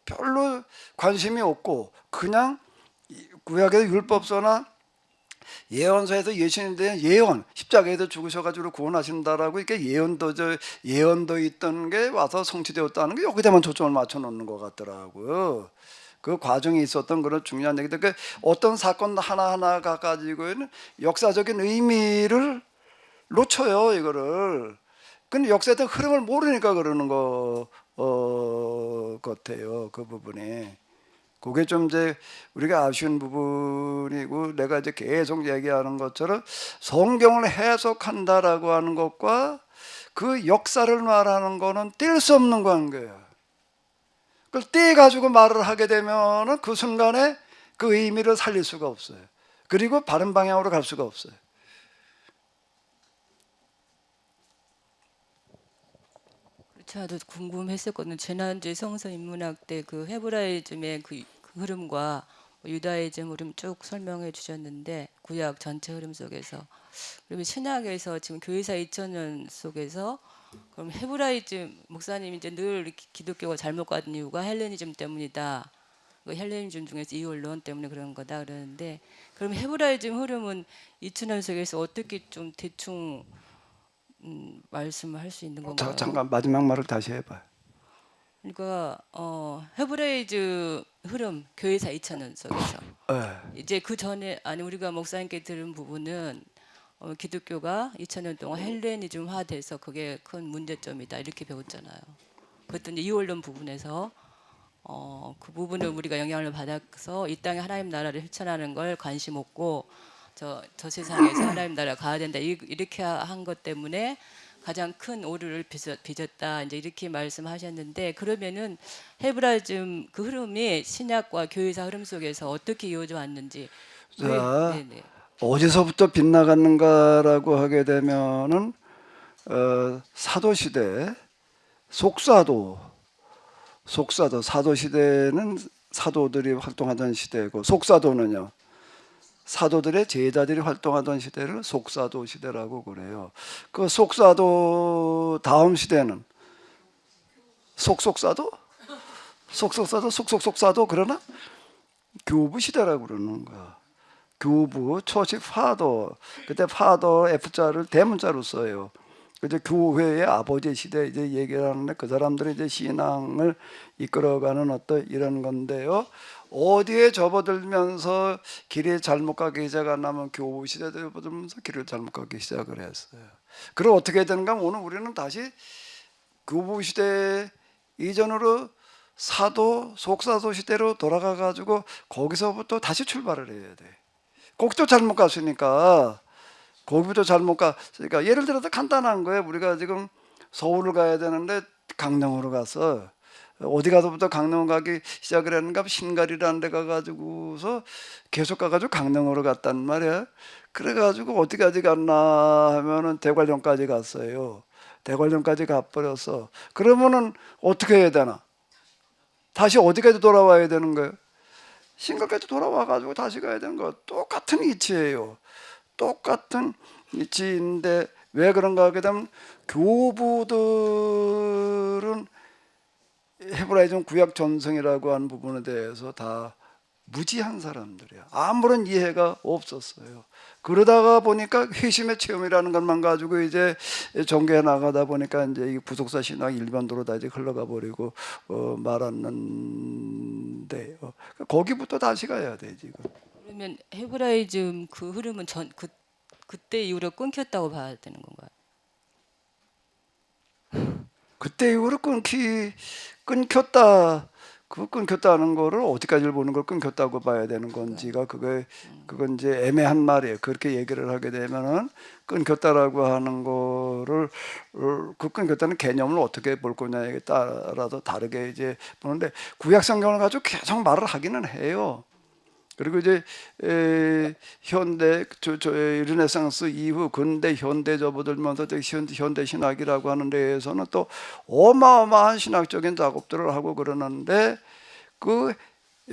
별로 관심이 없고 그냥 구약의 율법서나 예언서에서 예수님에 대한 예언, 십자가에서 죽으셔가지고 구원하신다라고 이렇게 예언도 있던 게 와서 성취되었다는 게 여기다만 초점을 맞춰 놓는 것 같더라고요. 그 과정에 있었던 그런 중요한 얘기들, 그 어떤 사건 하나하나가 가지고 있는 역사적인 의미를 놓쳐요, 이거를. 근데 역사의 흐름을 모르니까 그러는 거 같아요, 그 부분이. 그게 좀 이제 우리가 아쉬운 부분이고, 내가 이제 계속 얘기하는 것처럼 성경을 해석한다라고 하는 것과 그 역사를 말하는 거는 뗄 수 없는 관계예요. 그걸 떼 가지고 말을 하게 되면은 그 순간에 그 의미를 살릴 수가 없어요. 그리고 바른 방향으로 갈 수가 없어요. 그렇지 않아도 궁금했었거든요. 지난주에 성서 인문학 때 그 헤브라이즘의 그 흐름과 유다이즘 흐름 쭉 설명해 주셨는데 구약 전체 흐름 속에서 그리고 신약에서 지금 교회사 2000년 속에서 그럼 헤브라이즘 목사님이 이제 늘 기독교가 잘못 가는 이유가 헬레니즘 때문이다. 그 헬레니즘 중에서 이원론 때문에 그런 거다 그러는데 그럼 헤브라이즘 흐름은 2000년 속에서 어떻게 좀 대충 말씀을 할 수 있는 건가요? 잠깐 마지막 말을 다시 해봐요. 그러니까 헤브라이즈 흐름 교회사 2000년 속에서 이제 그 전에 아니 우리가 목사님께 들은 부분은 기독교가 2000년 동안 헬레니즘화돼서 그게 큰 문제점이다 이렇게 배웠잖아요. 그것도 이제 이원론 부분에서 그 부분을 우리가 영향을 받아서 이 땅에 하나님 나라를 실천하는 걸 관심 없고 저 세상에서 하나님 나라 가야 된다 이렇게 한 것 때문에 가장 큰 오류를 빚었다 이제 이렇게 말씀하셨는데 그러면은 헤브라이즘 그 흐름이 신약과 교회사 흐름 속에서 어떻게 이어져 왔는지 자, 어디서부터 빗나갔는가라고 하게 되면은 사도 시대 사도 시대는 사도들이 활동하던 시대고 속사도는요 사도들의 제자들이 활동하던 시대를 속사도 시대라고 그래요. 그 속사도 다음 시대는 속사도 그러나 교부 시대라고 그러는 거야. 교부, 처치 파더. 그때 파더 F자를 대문자로 써요. 이제 교회의 아버지 시대 이제 얘기를 하는데 그 사람들이 이제 신앙을 이끌어가는 어떤 이런 건데요. 어디에 접어들면서 길에 잘못 가기 시작하냐면 교우 시대에 접어들면서 길을 잘못 가기 시작을 했어요. 그럼 어떻게 되는가? 오늘 우리는 다시 교부 시대 이전으로 사도 속사도 시대로 돌아가 가지고 거기서부터 다시 출발을 해야 돼. 거기도 잘못 갔으니까. 거기부터 잘못 갔으니까 예를 들어서 간단한 거예요. 우리가 지금 서울을 가야 되는데 강릉으로 갔어. 어디 가서부터 강릉 가기 시작을 했는가? 신갈이라는 데 가가지고서 계속 가가지고 강릉으로 갔단 말이야. 그래가지고 어디까지 갔나 하면은 대관령까지 갔어요. 대관령까지 가버렸어. 그러면은 어떻게 해야 되나? 다시 어디까지 돌아와야 되는 거예요? 신갈까지 돌아와가지고 다시 가야 되는 거. 똑같은 이치예요. 똑같은 이치인데 왜 그런가 하게 되면 교부들은 헤브라이즘 구약 전성이라고 하는 부분에 대해서 다 무지한 사람들이야. 아무런 이해가 없었어요. 그러다가 보니까 회심의 체험이라는 것만 가지고 이제 전개해 나가다 보니까 이제 이 구속사 신앙 일반도로 다 이제 흘러가 버리고 말았는데 거기부터 다시 가야 돼 지금. 그러면 헤브라이즘 그 흐름은 그때 이후로 끊겼다고 봐야 되는 건가요? 그때 이후로 끊겼다. 그 끊겼다는 거를 어디까지를 보는 걸 끊겼다고 봐야 되는 건지가 그건 이제 애매한 말이에요. 그렇게 얘기를 하게 되면은 끊겼다라고 하는 거를 그 끊겼다는 개념을 어떻게 볼 거냐에 따라서 다르게 이제 보는데 구약 성경을 가지고 계속 말을 하기는 해요. 그리고 이제 현대 르네상스 이후 근대 현대 접어들면서 현대 신학이라고 하는 데에서는 또 어마어마한 신학적인 작업들을 하고 그러는데 그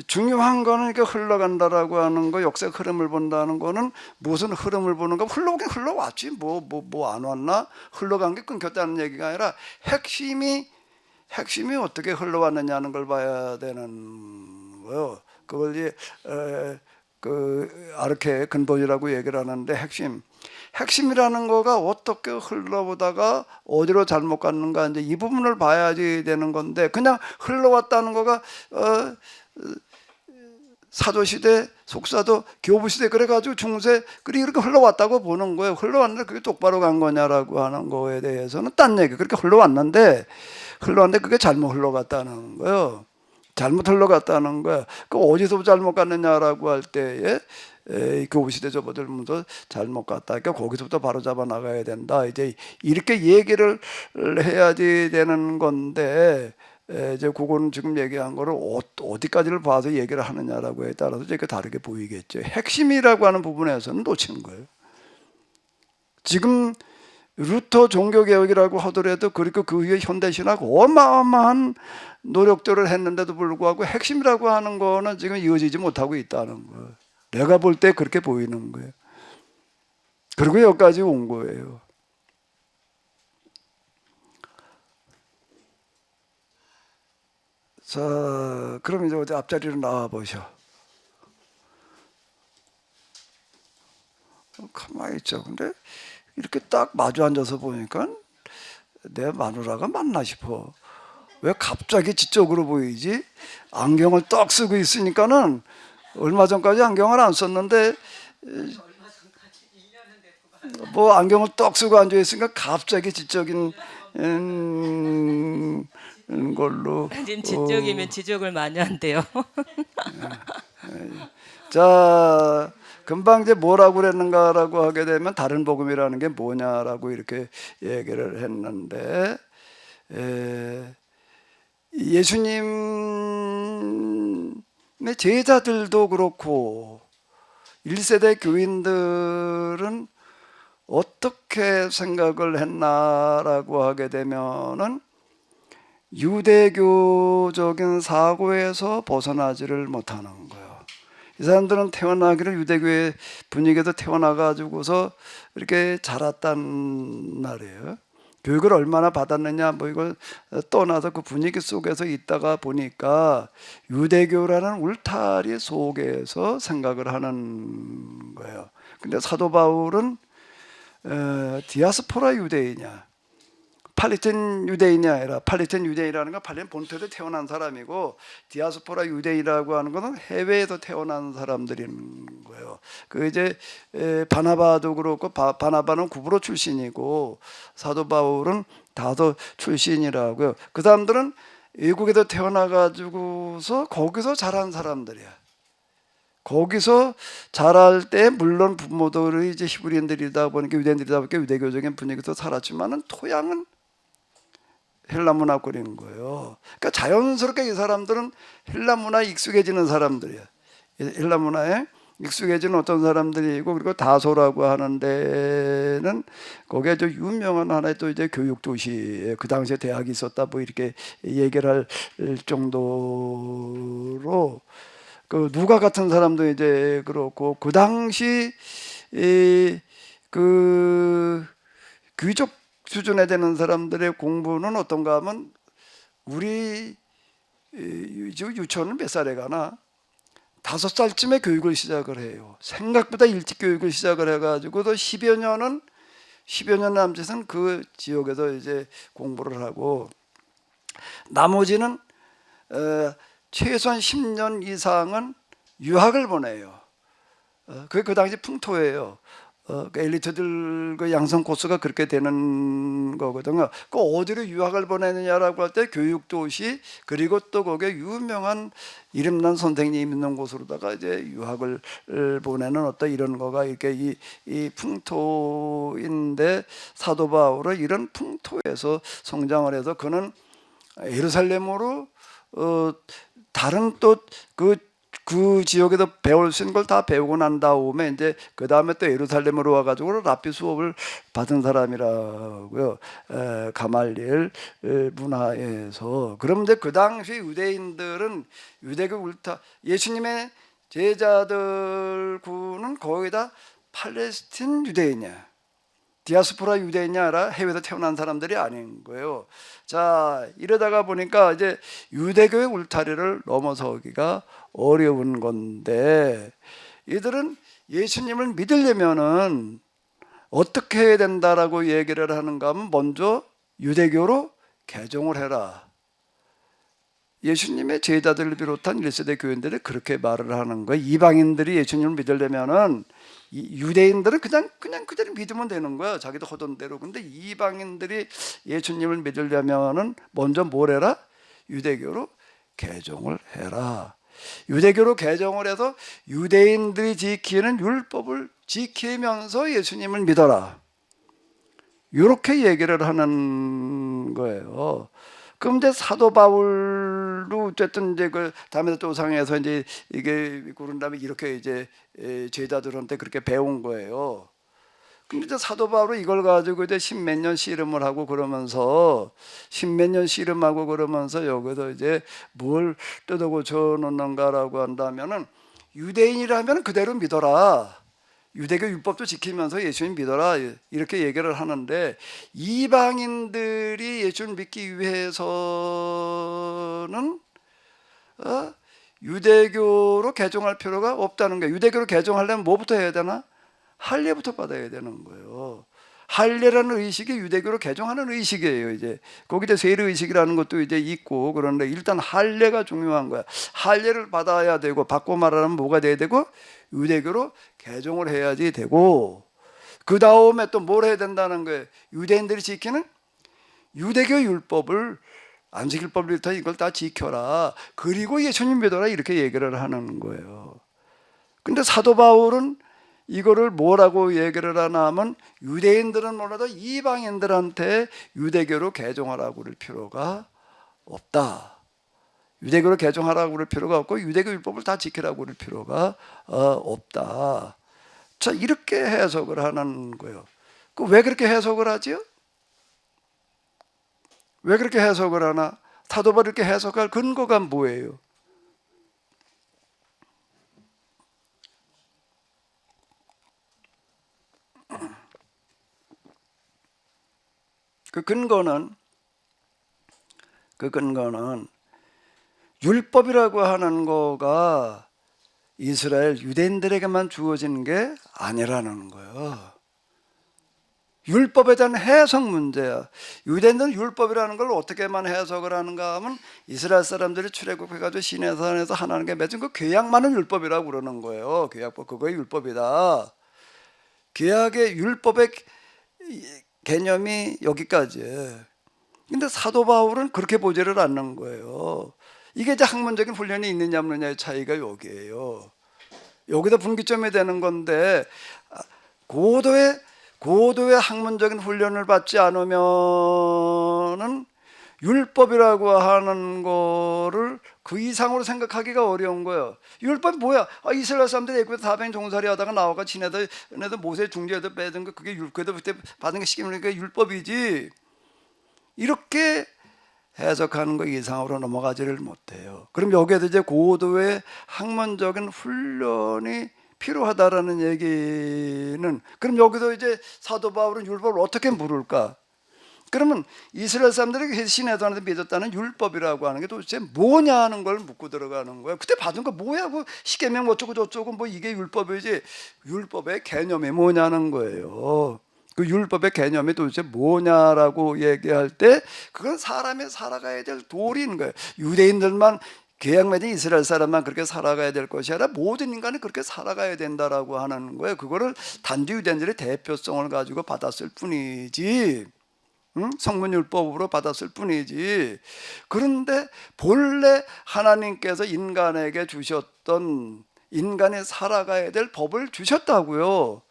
중요한 거는 이렇게 흘러간다라고 하는 거, 역사 흐름을 본다는 거는 무슨 흐름을 보는 거? 흘러오긴 흘러왔지 뭐 안 왔나? 흘러간 게 끊겼다는 얘기가 아니라 핵심이 어떻게 흘러왔느냐는 걸 봐야 되는 거예요. 그걸 이제 그 아르케 근본이라고 얘기를 하는데 핵심이라는 거가 어떻게 흘러보다가 어디로 잘못 갔는가 이제 이 부분을 봐야지 되는 건데 그냥 흘러왔다는 거가 사도시대, 속사도, 교부시대 그래가지고 중세 이렇게 흘러왔다고 보는 거예요. 흘러왔는데 그게 똑바로 간 거냐라고 하는 거에 대해서는 딴 얘기. 그렇게 흘러왔는데 그게 잘못 흘러갔다는 거예요. 잘못 흘러갔다는 거야. 그 어디서 잘못 갔느냐라고 할 때에 교부시대 접어들면서 잘못 갔다. 그러니까 거기서부터 바로 잡아 나가야 된다. 이제 이렇게 얘기를 해야지 되는 건데 이제 그거는 지금 얘기한 거를 어디까지를 봐서 얘기를 하느냐라고에 따라서 이제 다르게 보이겠죠. 핵심이라고 하는 부분에서는 놓치는 거예요. 지금 루터 종교개혁이라고 하더라도 그리고 그 위에 현대신학 어마어마한 노력들을 했는데도 불구하고 핵심이라고 하는 거는 지금 이어지지 못하고 있다는 거예요. 내가 볼 때 그렇게 보이는 거예요. 그리고 여기까지 온 거예요. 자, 그럼 이제 어디 앞자리로 나와 보셔. 가만히 있죠. 근데 이렇게 딱 마주 앉아서 보니까 내 마누라가 맞나 싶어. 왜 갑자기 지적으로 보이지? 안경을 딱 쓰고 있으니까는 얼마 전까지 안경을 안 썼는데 뭐 안경을 딱 쓰고 앉아 있으니까 갑자기 지적인 걸로. 지금 지적이면 지적을 많이 한대요. 자, 금방 이제 뭐라고 그랬는가라고 하게 되면 다른 복음이라는 게 뭐냐라고 이렇게 얘기를 했는데 예수님의 제자들도 그렇고 1세대 교인들은 어떻게 생각을 했나라고 하게 되면은 유대교적인 사고에서 벗어나지를 못하는 거예요. 이 사람들은 태어나기를 유대교의 분위기에서 태어나가지고서 이렇게 자랐단 말이에요. 교육을 얼마나 받았느냐 뭐 이걸 떠나서 그 분위기 속에서 있다가 보니까 유대교라는 울타리 속에서 생각을 하는 거예요. 근데 사도 바울은 디아스포라 유대인이야. 팔레스틴 유대인이 아니라 팔레스틴 유대인이라는 건 팔레스틴 본토에서 태어난 사람이고 디아스포라 유대인이라고 하는 것은 해외에서 태어난 사람들인 거예요. 그 이제 바나바도 그렇고 바나바는 구브로 출신이고 사도 바울은 다소 출신이라고요. 그 사람들은 외국에서 태어나 가지고서 거기서 자란 사람들이야. 거기서 자랄 때 물론 부모들이 이제 히브리인들이다 보니까 유대인들이다 보니까 유대교적인 분위기도 살았지만은 토양은 헬라 문화권인 거예요. 그러니까 자연스럽게 이 사람들은 헬라 문화에 익숙해지는 사람들이야. 헬라 문화에 익숙해지는 어떤 사람들이고, 그리고 다소라고 하는 데는 거기에 좀 유명한 하나의 또 이제 교육 도시에 그 당시에 대학이 있었다 뭐 이렇게 얘기를 할 정도로 그 누가 같은 사람도 이제 그렇고, 그 당시 그 귀족 수준에 되는 사람들의 공부는 어떤가 하면 우리 유치원은 몇 살에 가나 5살쯤에 교육을 시작을 해요. 생각보다 일찍 교육을 시작을 해가지고 또 10여 년 남짓은 그 지역에서 이제 공부를 하고, 나머지는 최소한 10년 이상은 유학을 보내요. 그게 그 당시 풍토예요. 그 엘리트들 그 양성 코스가 그렇게 되는 거거든요. 그 어디로 유학을 보내느냐라고 할 때 교육 도시, 그리고 또 거기에 유명한 이름난 선생님 있는 곳으로다가 이제 유학을 보내는 어떤 이런 거가 이렇게 이 풍토인데, 사도 바울은 이런 풍토에서 성장을 해서 그는 예루살렘으로 다른 또 그 지역에서 배울 수 있는 걸 다 배우고 난 다음에 이제 그 다음에 또 예루살렘으로 와가지고 랍비 수업을 받은 사람이라고요. 가말리엘 문화에서. 그럼 이제 그 당시 유대인들은 유대교 울타 예수님의 제자들 구는 거의 다 팔레스틴 유대인이야. 디아스포라 유대인이 아니라 해외에서 태어난 사람들이 아닌 거예요. 자, 이러다가 보니까 이제 유대교의 울타리를 넘어서기가 어려운 건데, 이들은 예수님을 믿으려면은 어떻게 해야 된다라고 얘기를 하는가 하면 먼저 유대교로 개종을 해라. 예수님의 제자들을 비롯한 1세대 교인들이 그렇게 말을 하는 거예요. 이방인들이 예수님을 믿으려면은 유대인들은 그냥 그대로 믿으면 되는 거야. 자기도 하던 대로. 근데 이방인들이 예수님을 믿으려면은 먼저 뭘 해라? 유대교로 개종을 해라. 유대교로 개종을 해서 유대인들이 지키는 율법을 지키면서 예수님을 믿어라. 이렇게 얘기를 하는 거예요. 그럼 이제 사도 바울도 어쨌든 이제 그 다메섹 도상에서 이제 이게 그런 다음에 이렇게 이제 제자들한테 그렇게 배운 거예요. 근데 이제 사도 바울은 이걸 가지고 이제 십몇 년 씨름을 하고 그러면서 여기서 이제 뭘 뜯어고쳐 놓는가라고 한다면은 유대인이라면 그대로 믿어라. 유대교 율법도 지키면서 예수님 믿어라. 이렇게 얘기를 하는데, 이방인들이 예수를 믿기 위해서는 유대교로 개종할 필요가 없다는 거예요. 유대교로 개종하려면 뭐부터 해야 되나? 할례부터 받아야 되는 거예요. 할례라는 의식이 유대교로 개종하는 의식이에요. 이제 거기다 세례 의식이라는 것도 이제 있고, 그런데 일단 할례가 중요한 거야. 할례를 받아야 되고, 받고 말하면 뭐가 돼야 되고, 유대교로 개종을 해야지 되고, 그 다음에 또 뭘 해야 된다는 거예요. 유대인들이 지키는 유대교 율법을, 안식일법을 비롯한 이걸 다 지켜라. 그리고 예수님 믿어라. 이렇게 얘기를 하는 거예요. 근데 사도 바울은 이거를 뭐라고 얘기를 하나 하면, 유대인들은 몰라도 이방인들한테 유대교로 개종하라고 그럴 필요가 없다. 유대교로 개종하라고 그럴 필요가 없고, 유대교 율법을 다 지키라고 그럴 필요가 없다. 자, 이렇게 해석을 하는 거예요. 왜 그렇게 해석을 하지요? 왜 그렇게 해석을 하나? 사도 바울이 이렇게 해석할 근거가 뭐예요? 그 근거는 율법이라고 하는 거가 이스라엘 유대인들에게만 주어진 게 아니라는 거예요. 율법에 대한 해석 문제야. 유대인들은 율법이라는 걸 어떻게만 해석을 하는가 하면 이스라엘 사람들이 출애굽해가지고 시내산에서 하나님께 맺은 그 계약만은 율법이라고 그러는 거예요. 계약법 그거의 율법이다. 계약의 율법의 개념이 여기까지예요. 근데 사도 바울은 그렇게 보지를 않는 거예요. 이게 이제 학문적인 훈련이 있느냐 없느냐의 차이가 여기에요. 여기다 분기점이 되는 건데 고도의 학문적인 훈련을 받지 않으면은 율법이라고 하는 거를 그 이상으로 생각하기가 어려운 거예요. 율법이 뭐야? 이스라엘 사람들이 애굽에서 400년 종살이 하다가 나와가 지내다 모세 중재에도 빼든 거 그게 율법에도 그때 받은 게 시키니까 율법이지. 이렇게 해석하는 거 이상으로 넘어가지를 못해요. 그럼 여기에도 이제 고도의 학문적인 훈련이 필요하다라는 얘기는, 그럼 여기도 이제 사도 바울은 율법을 어떻게 물을까? 그러면 이스라엘 사람들이 시내산에서 믿었다는 율법이라고 하는 게 도대체 뭐냐 하는 걸 묻고 들어가는 거예요. 그때 받은 거 뭐야? 그 십계명 어쩌고 저쩌고 뭐 이게 율법이지. 율법의 개념이 뭐냐는 거예요. 그 율법의 개념이 도대체 뭐냐라고 얘기할 때 그건 사람이 살아가야 될 도리인 거예요. 유대인들만 계약 맺은 이스라엘 사람만 그렇게 살아가야 될 것이 아니라 모든 인간이 그렇게 살아가야 된다라고 하는 거예요. 그거를 단지 유대인들의 대표성을 가지고 받았을 뿐이지, 성문율법으로 받았을 뿐이지. 그런데 본래 하나님께서 인간에게 주셨던, 인간이 살아가야 될 법을 주셨다고요.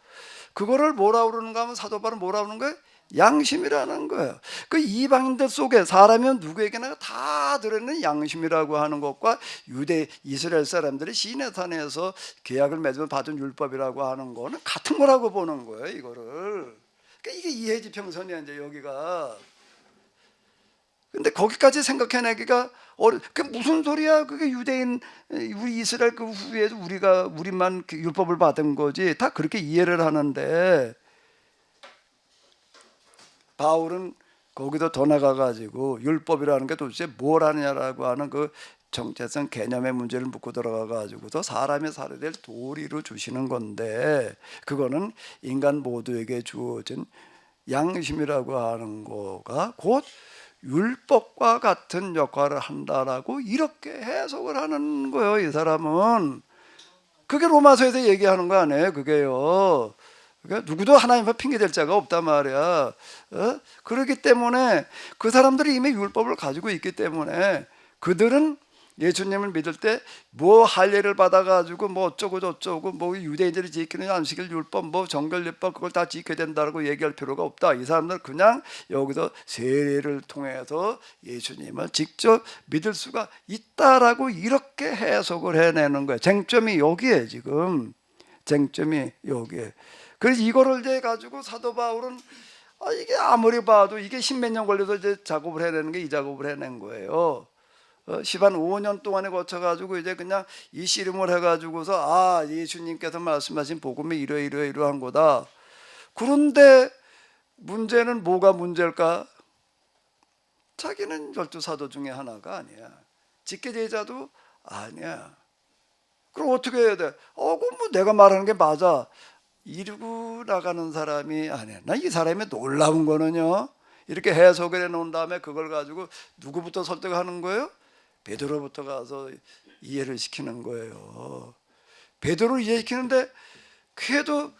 그거를 뭐라 그러는가 하면 사도 바울은 뭐라 그러는 거예요? 양심이라는 거예요. 그 이방인들 속에 사람이면 누구에게나 다 들어있는 양심이라고 하는 것과 유대 이스라엘 사람들이 시내산에서 계약을 맺으면 받은 율법이라고 하는 거는 같은 거라고 보는 거예요. 이거를. 그러니까 이게 이해지평선이야 이제 여기가. 근데 거기까지 생각해내기가 그게 무슨 소리야? 그게 유대인, 우리 이스라엘 그 후에 우리만 율법을 받은 거지. 다 그렇게 이해를 하는데 바울은 거기도 더 나가가지고 율법이라는 게 도대체 뭘 하느냐라고 하는 그 정체성 개념의 문제를 묻고 들어가가지고서 사람이 살아야 될 도리로 주시는 건데, 그거는 인간 모두에게 주어진 양심이라고 하는 거가 곧 율법과 같은 역할을 한다라고 이렇게 해석을 하는 거예요. 이 사람은 그게 로마서에서 얘기하는 거 아니에요. 그게요. 그러니까 누구도 하나님 앞에 핑계 댈 자가 없단 말이야. 그렇기 때문에 그 사람들이 이미 율법을 가지고 있기 때문에 그들은 예수님을 믿을 때 뭐 할례를 받아가지고 뭐 어쩌고 저쩌고 뭐 유대인들이 지키는 안식일 율법 뭐 정결례법 그걸 다 지켜야 된다고 얘기할 필요가 없다. 이 사람들 그냥 여기서 세례를 통해서 예수님을 직접 믿을 수가 있다라고 이렇게 해석을 해내는 거예요. 쟁점이 여기에 지금 쟁점이 여기에. 그래서 이거를 이제 가지고 사도 바울은 이게 아무리 봐도 이게 십몇 년 걸려서 이제 작업을 해내는 게 이 작업을 해낸 거예요. 15년 동안에 거쳐가지고 이제 그냥 이 씨름을 해가지고서 예수님께서 말씀하신 복음이 이러한 거다. 그런데 문제는 뭐가 문제일까? 자기는 12사도 중에 하나가 아니야. 직계제자도 아니야. 그럼 어떻게 해야 돼? 그럼 뭐 내가 말하는 게 맞아. 이루고 나가는 사람이 아니야. 나 이 사람의 놀라운 거는요, 이렇게 해석을 해놓은 다음에 그걸 가지고 누구부터 설득하는 거예요? 베드로부터 가서 이해를 시키는 거예요. 베드로를 이해시키는데 그래도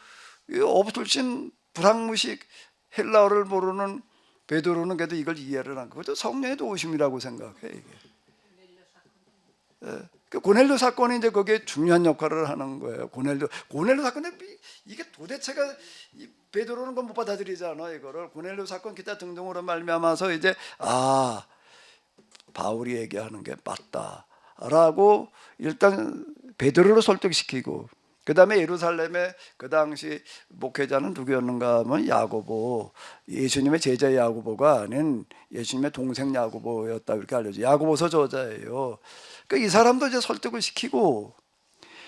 어부술신 불학무식 헬라어를 모르는 베드로는 그래도 이걸 이해를 한 거죠. 성령의 도우심이라고 생각해 이게. 그 고넬료 사건이 이제 거기에 중요한 역할을 하는 거예요. 고넬료 사건에 이게 도대체가 베드로는 건 못 받아들이잖아. 이거를 고넬료 사건 기타 등등으로 말미암아서 이제 바울이 얘기하는 게 맞다라고 일단 베드로를 설득시키고, 그 다음에 예루살렘에 그 당시 목회자는 누구였는가 하면 야고보, 예수님의 제자 야고보가 아닌 예수님의 동생 야고보였다 이렇게 알려져. 야고보서 저자예요. 그러니까 이 사람도 이제 설득을 시키고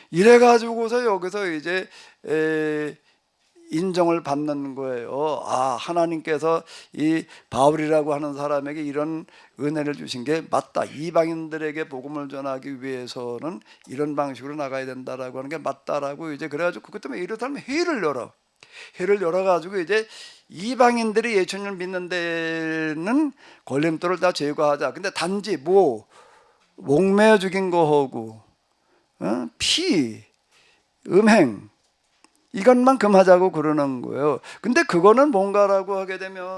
이래가지고서 여기서 이제 인정을 받는 거예요. 하나님께서 이 바울이라고 하는 사람에게 이런 은혜를 주신 게 맞다. 이방인들에게 복음을 전하기 위해서는 이런 방식으로 나가야 된다라고 하는 게 맞다라고 이제 그래가지고 그것 때문에 예루살렘 회의를 열어가지고 이제 이방인들이 예수님을 믿는 데는 걸림돌을 다 제거하자. 근데 단지 뭐 목매어 죽인 거하고 피, 음행 이것만 금하자고 그러는 거예요. 근데 그거는 뭔가라고 하게 되면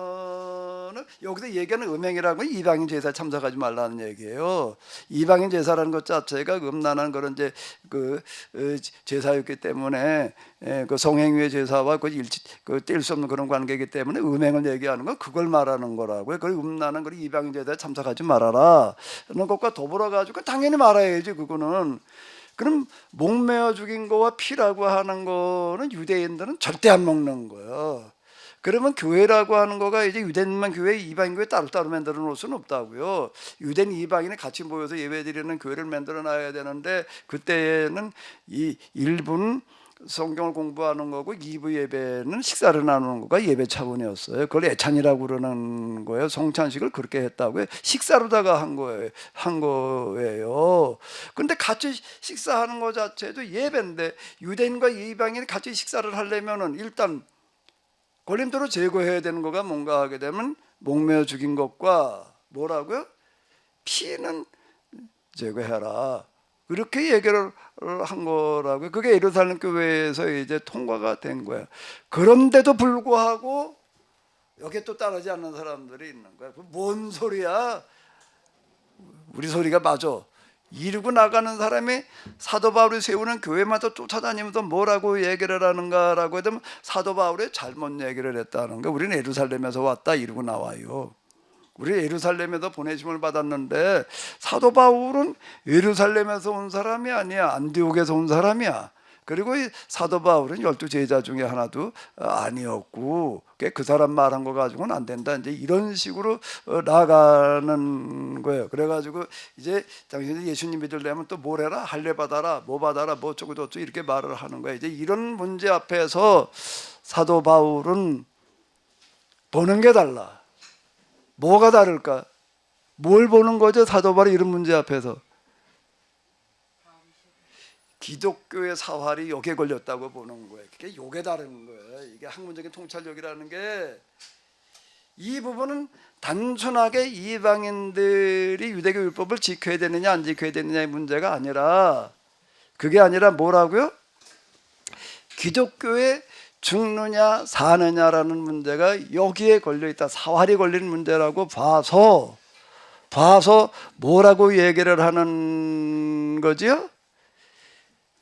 여기서 얘기하는 음행이라고 이방인 제사에 참석하지 말라는 얘기예요. 이방인 제사라는 것 자체가 음란한 그런 이제 제사였기 때문에 그 성행위의 제사와 뗄 수 없는 그런 관계이기 때문에 음행을 얘기하는 건 그걸 말하는 거라고요. 그걸 음란한 그런 이방인 제사에 참석하지 말아라 하는 것과 더불어 가지고 당연히 말아야지 그거는. 그럼 목매어 죽인 거와 피라고 하는 거는 유대인들은 절대 안 먹는 거예요. 그러면 교회라고 하는 거가 이제 유대인만 교회, 이방인 교회 따로따로 만들어 놓을 수는 없다고요. 유대인, 이방인이 같이 모여서 예배드리는 교회를 만들어 놔야 되는데 그때는 이 1부는 성경을 공부하는 거고 2부 예배는 식사를 나누는 거가 예배 차원이었어요. 그걸 애찬이라고 그러는 거예요. 성찬식을 그렇게 했다고요. 식사로다가 한 거예요. 근데 같이 식사하는 거 자체도 예배인데 유대인과 이방인이 같이 식사를 하려면은 일단 걸림돌을 제거해야 되는 거가 뭔가 하게 되면 목매어 죽인 것과 뭐라고요? 피는 제거해라. 그렇게 얘기를 한 거라고요. 그게 예루살렘 교회에서 이제 통과가 된 거예요. 그런데도 불구하고 여기에 또 따르지 않는 사람들이 있는 거야. 뭔 소리야? 우리 소리가 맞아. 이루고 나가는 사람이 사도 바울이 세우는 교회마다 쫓아다니면서 뭐라고 얘기를 하는가라고 하면 사도 바울이 잘못 얘기를 했다는 거예요. 우리는 예루살렘에서 왔다 이러고 나와요. 우리 예루살렘에서 보내심을 받았는데 사도 바울은 예루살렘에서 온 사람이 아니야. 안디옥에서 온 사람이야. 그리고 이 사도 바울은 12제자 중에 하나도 아니었고 그 사람 말한 거 가지고는 안 된다. 이제 이런 식으로 나가는 거예요. 그래가지고 이제 당신이 예수님 믿으려면 또 뭘 해라? 할례 받아라, 뭐 받아라, 뭐 어쩌고 저쩌고 이렇게 말을 하는 거예요. 이제 이런 문제 앞에서 사도 바울은 보는 게 달라. 뭐가 다를까? 뭘 보는 거죠? 사도 바울이 이런 문제 앞에서 기독교의 사활이 여기에 걸렸다고 보는 거예요. 그게 요게 다른 거예요. 이게 학문적인 통찰력이라는 게 이 부분은 단순하게 이방인들이 유대교 율법을 지켜야 되느냐 안 지켜야 되느냐의 문제가 아니라 그게 아니라 뭐라고요? 기독교의 죽느냐 사느냐라는 문제가 여기에 걸려있다. 사활이 걸리는 문제라고 봐서 뭐라고 얘기를 하는 거지요?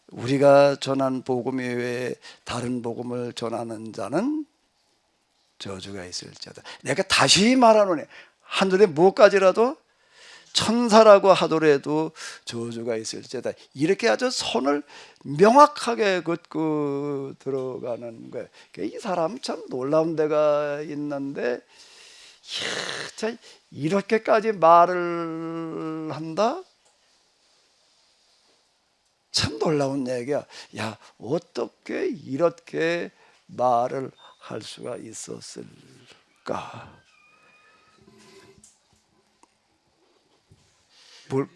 우리가 전한 복음 외에 다른 복음을 전하는 자는 저주가 있을지어다. 내가 다시 말하노니 하늘에 무엇까지라도 천사라고 하더라도 저주가 있을지어다. 이렇게 아주 선을 명확하게 긋고 들어가는 거예요. 이 사람 참 놀라운 데가 있는데 참 이렇게까지 말을 한다? 참 놀라운 얘기야. 야, 어떻게 이렇게 말을 할 수가 있었을까? 뭘?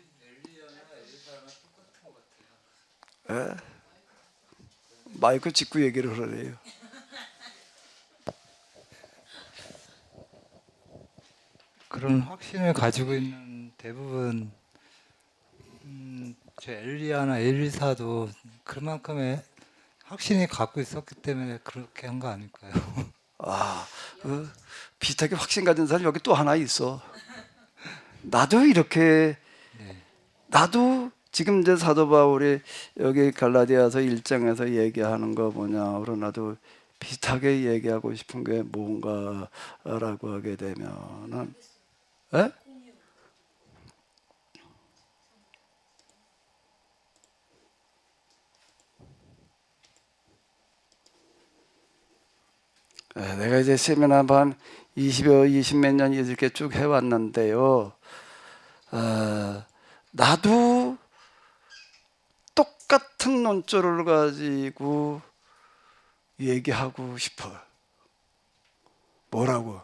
마이크 짚고 얘기를 하래요. 그런 확신을 가지고 있는 대부분 저 엘리야나 엘리사도 그만큼의 확신이 갖고 있었기 때문에 그렇게 한 거 아닐까요? 비슷하게 확신 가진 사람 여기 또 하나 있어. 나도 이렇게 네. 나도 지금 이제 사도 바울이 여기 갈라디아서 1장에서 얘기하는 거 뭐냐, 그러 나도 비슷하게 얘기하고 싶은 게 뭔가라고 하게 되면은, 에? 내가 이제 세미나 한 20몇 년 이렇게 쭉 해왔는데요. 나도 똑같은 논조를 가지고 얘기하고 싶어. 뭐라고?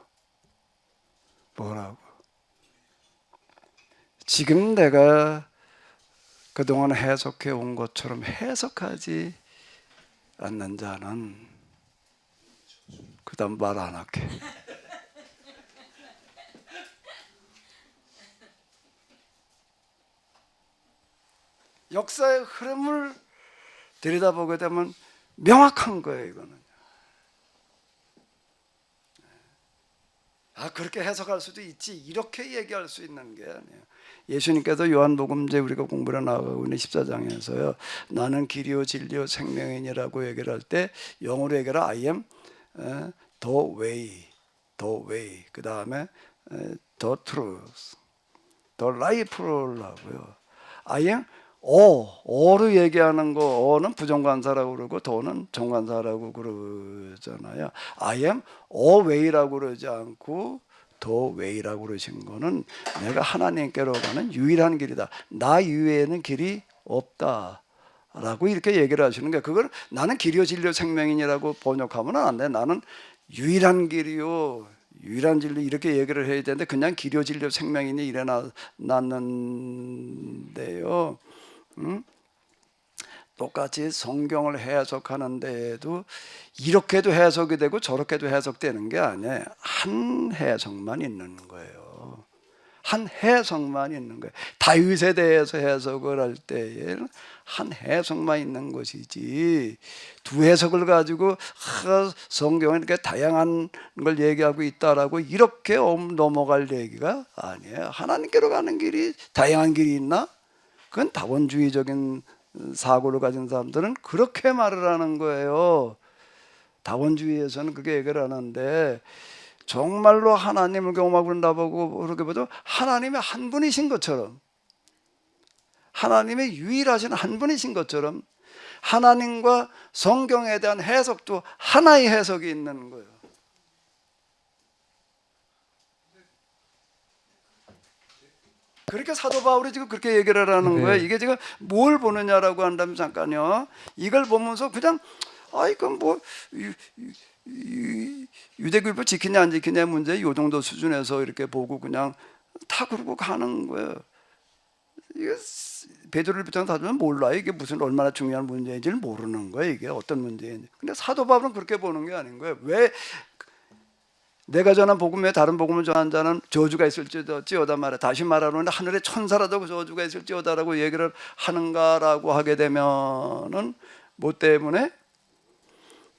지금 내가 그동안 해석해 온 것처럼 해석하지 않는 자는 그 그다음 말 안 할게. 역사의 흐름을 들여다보게 되면 명확한 거예요, 이거는. 아, 그렇게 해석할 수도 있지, 이렇게 얘기할 수 있는 게 아니에요. 예수님께서 요한복음 이제 우리가 공부를 나가고 있는 14장에서요, 나는 길이요 진리요 생명이니라고 얘기를 할 때 영어로 얘기를 I am the way, 그 다음에 the truth, the life를 하고요. I am 어로 얘기하는 거, 어는 부정관사라고 그러고 더는 정관사라고 그러잖아요. I am a way라고 그러지 않고 the way라고 그러신 거는 내가 하나님께로 가는 유일한 길이다. 나 이외에는 길이 없다. 라고 이렇게 얘기를 하시는 게, 그걸 나는 길이요 진리요 생명이니라고 번역하면 안 돼. 나는 유일한 길이요 유일한 진리 이렇게 얘기를 해야 되는데 그냥 길이요 진리요 생명이니 이래 놨는데요. 똑같이 성경을 해석하는 데에도 이렇게도 해석이 되고 저렇게도 해석되는 게 아니에요. 한 해석만 있는 거예요. 한 해석만 있는 거예요. 다윗에 대해서 해석을 할 때에 한 해석만 있는 것이지, 두 해석을 가지고 성경에 이렇게 다양한 걸 얘기하고 있다라고 이렇게 넘어갈 얘기가 아니에요. 하나님께로 가는 길이 다양한 길이 있나? 그건 다원주의적인 사고를 가진 사람들은 그렇게 말을 하는 거예요. 다원주의에서는 그게 얘기를 하는데, 정말로 하나님을 경험하고 그런다고 그렇게 보죠. 하나님이 한 분이신 것처럼, 하나님의 유일하신 한 분이신 것처럼 하나님과 성경에 대한 해석도 하나의 해석이 있는 거예요. 그렇게 사도 바울이 지금 그렇게 얘기를 하는 거예요. 이게 지금 뭘 보느냐라고 한다면, 잠깐요. 이걸 보면서 그냥 이건 뭐 유대교법 지키냐 안 지키냐 문제 이 정도 수준에서 이렇게 보고 그냥 다 그러고 가는 거예요. 이게 베드로를 비롯한 사도는 몰라요. 이게 무슨 얼마나 중요한 문제인지를 모르는 거예요. 이게 어떤 문제인지. 근데 사도 바울은 그렇게 보는 게 아닌 거예요. 왜 내가 전한 복음에 다른 복음을 전한 자는 저주가 있을지어다 말해. 다시 말하면 하늘에 천사라도 저주가 있을지어다라고 얘기를 하는가라고 하게 되면은 뭐 때문에?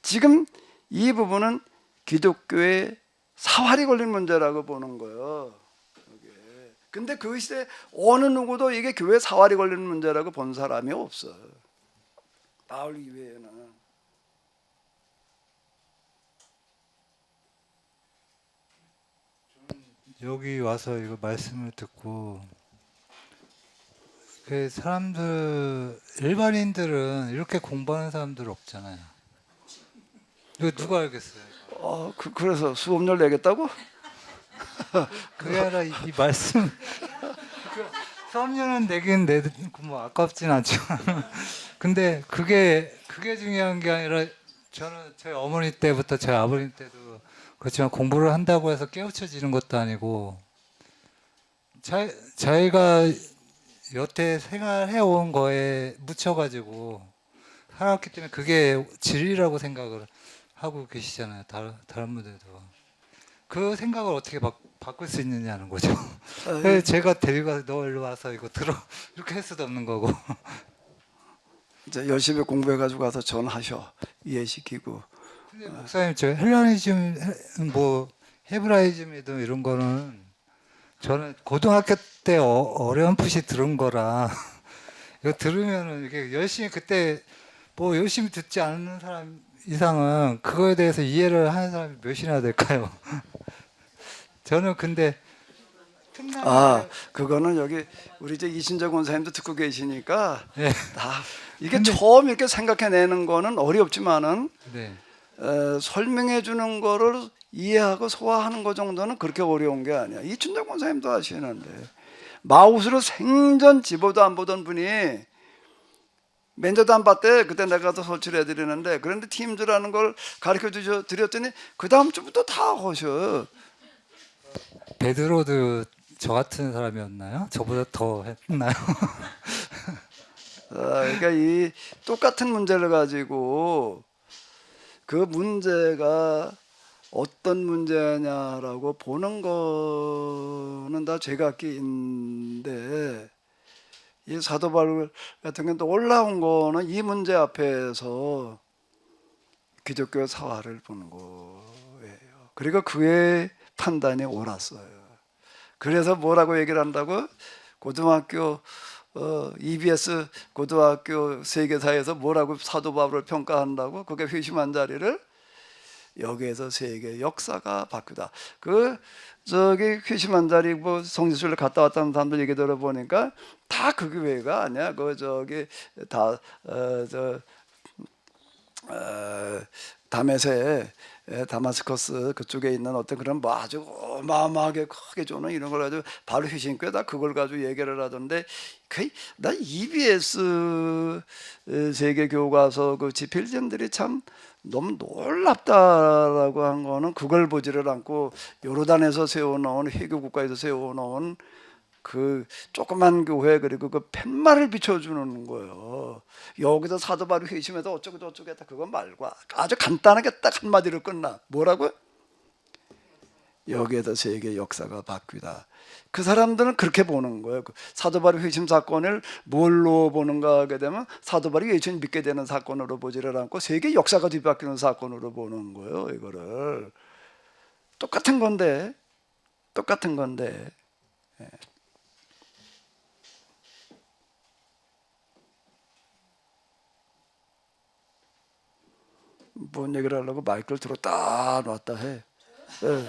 지금 이 부분은 기독교의 사활이 걸린 문제라고 보는 거예요. 근데 그 시대에 어느 누구도 이게 교회 사활이 걸리는 문제라고 본 사람이 없어. 바울 이외에는. 여기 와서 이거 말씀을 듣고 그 사람들 일반인들은 이렇게 공부하는 사람들 없잖아요. 이거 누가 알겠어요? 그래서 수업료를 내겠다고? 그게 아니라 이 말씀 수업료는 내긴 내고 뭐 아깝진 않지만 근데 그게 중요한 게 아니라, 저는 저희 어머니 때부터 저희 아버님 때도 그렇지만 공부를 한다고 해서 깨우쳐지는 것도 아니고, 자기가 여태 생활해온 거에 묻혀가지고 살았기 때문에 그게 진리라고 생각을 하고 계시잖아요. 다른 분들도 그 생각을 어떻게 바꿀 수 있느냐는 거죠. 제가 데리고 가서 너 일로 와서 이거 들어 이렇게 할 수도 없는 거고. 이제 열심히 공부해가지고 가서 전하셔, 이해시키고. 근데 목사님, 저 헬라니즘 뭐 헤브라이즘이든 이런 거는 저는 고등학교 때 어렴풋이 들은 거라 이거 들으면은 이게 열심히 그때 뭐 열심히 듣지 않는 사람 이상은 그거에 대해서 이해를 하는 사람이 몇이나 될까요? 저는 근데 그거는 여기 우리 이제 이신재 권사님도 듣고 계시니까 네. 이게 처음 이렇게 생각해내는 거는 어렵지만은 네. 설명해 주는 거를 이해하고 소화하는 거 정도는 그렇게 어려운 게 아니야. 이춘재 권사님도 하시는데 마우스로 생전 집어도 안 보던 분이 맨저도 안 봤대. 그때 내가 가서 설치를 해드리는데, 그런데 팀즈라는 걸 가르쳐 드렸더니 그 다음 주부터 다 하셔. 베드로도 저 같은 사람이었나요? 저보다 더 했나요? 그러니까 이 똑같은 문제를 가지고 그 문제가 어떤 문제냐라고 보는 거는 다 제각기인데 이 사도 바울 같은 경우는 또 올라온 거는 이 문제 앞에서 기독교 사화를 보는 거예요. 그리고 그의 판단이 옳았어요. 그래서 뭐라고 얘기를 한다고? 고등학교 EBS 고등학교 세계사에서 뭐라고 사도 바울을 평가한다고? 그게 회심한 자리를 여기에서 세계 역사가 바뀌다. 그 저기 회심한 자리 뭐 성지순례 갔다 왔다는 사람들 얘기 들어보니까 다 그 교회가 아니야. 그 저기 다저 다메세 다마스커스 그쪽에 있는 어떤 그런 뭐 아주 어마어마하게 크게 주는 이런 걸 가지고 바로 회심교회 다 그걸 가지고 얘기를 하던데 나 EBS 세계 교과서 그 집필점들이 참 너무 놀랍다라고 한 거는 그걸 보지를 않고 요르단에서 세워놓은 해교 국가에서 세워놓은 그 조그만 교회 그리고 그 팻말을 비춰주는 거예요. 여기서 사도 바울이 회심해서 어쩌고 저쩌고 했다 그거 말고 아주 간단하게 딱 한마디로 끝나. 뭐라고? 여기에서 세계 역사가 바뀌다. 그 사람들은 그렇게 보는 거예요. 그 사도 바울 회심 사건을 뭘로 보는가 하게 되면 사도 바울이 예수님 믿게 되는 사건으로 보지를 않고 세계 역사가 뒤바뀌는 사건으로 보는 거예요. 이거를 똑같은 건데 예. 뭔 얘기를 하려고 마이크를 들었다 놨다 해. 예.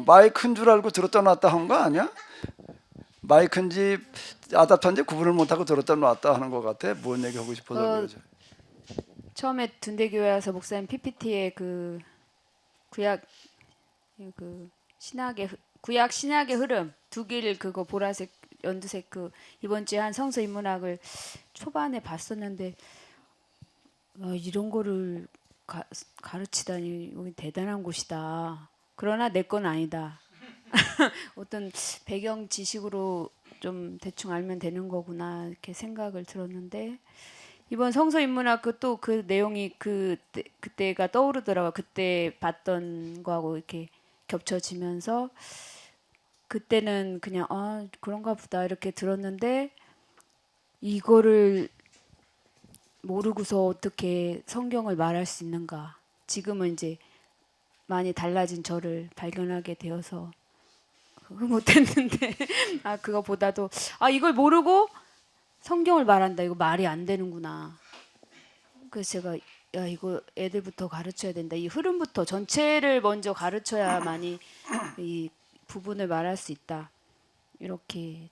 마이크인 줄 알고 들었다 놨다 한 거 아니야? 마이크인지 아답한지 구분을 못하고 들었다 놨다 하는 것 같아. 뭔 얘기 하고 싶어서 그러죠. 처음에 둔대교회 와서 목사님 PPT에 그 구약 구약 신약의 흐름 두 길 그거 보라색 연두색 그 이번 주에 한 성서 인문학을 초반에 봤었는데 이런 거를 가르치다니 여기 대단한 곳이다. 그러나 내 건 아니다. 어떤 배경 지식으로 좀 대충 알면 되는 거구나 이렇게 생각을 들었는데 이번 성서 인문학 또 그 내용이 그때가 떠오르더라고요. 그때 봤던 거하고 이렇게 겹쳐지면서 그때는 그냥 그런가 보다 이렇게 들었는데 이거를 모르고서 어떻게 성경을 말할 수 있는가. 지금은 이제 많이 달라진 저를 발견하게 되어서 못했는데 그거보다도 이걸 모르고 성경을 말한다. 이거 말이 안 되는구나. 그래서 제가 이거 애들부터 가르쳐야 된다. 이 흐름부터 전체를 먼저 가르쳐야만이 이 부분을 말할 수 있다. 이렇게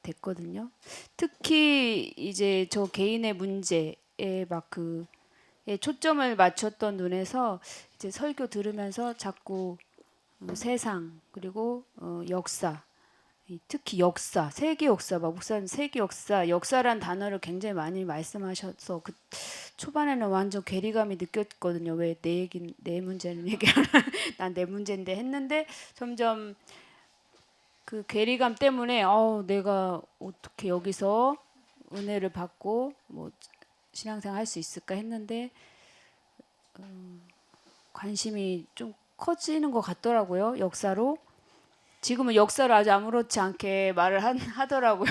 됐거든요. 특히 이제 저 개인의 문제에 막 초점을 맞췄던 눈에서 이제 설교 들으면서 자꾸 세상 그리고 역사 특히 역사 세계 역사 막 목사님 세계 역사란 단어를 굉장히 많이 말씀하셔서 그 초반에는 완전 괴리감이 느꼈거든요. 왜 내 문제는 얘기하나 난 내 문제인데 했는데 점점 그 괴리감 때문에 내가 어떻게 여기서 은혜를 받고 뭐 신앙생활 할 수 있을까 했는데 관심이 좀 커지는 것 같더라고요. 역사로. 지금은 역사를 아주 아무렇지 않게 말을 하더라고요.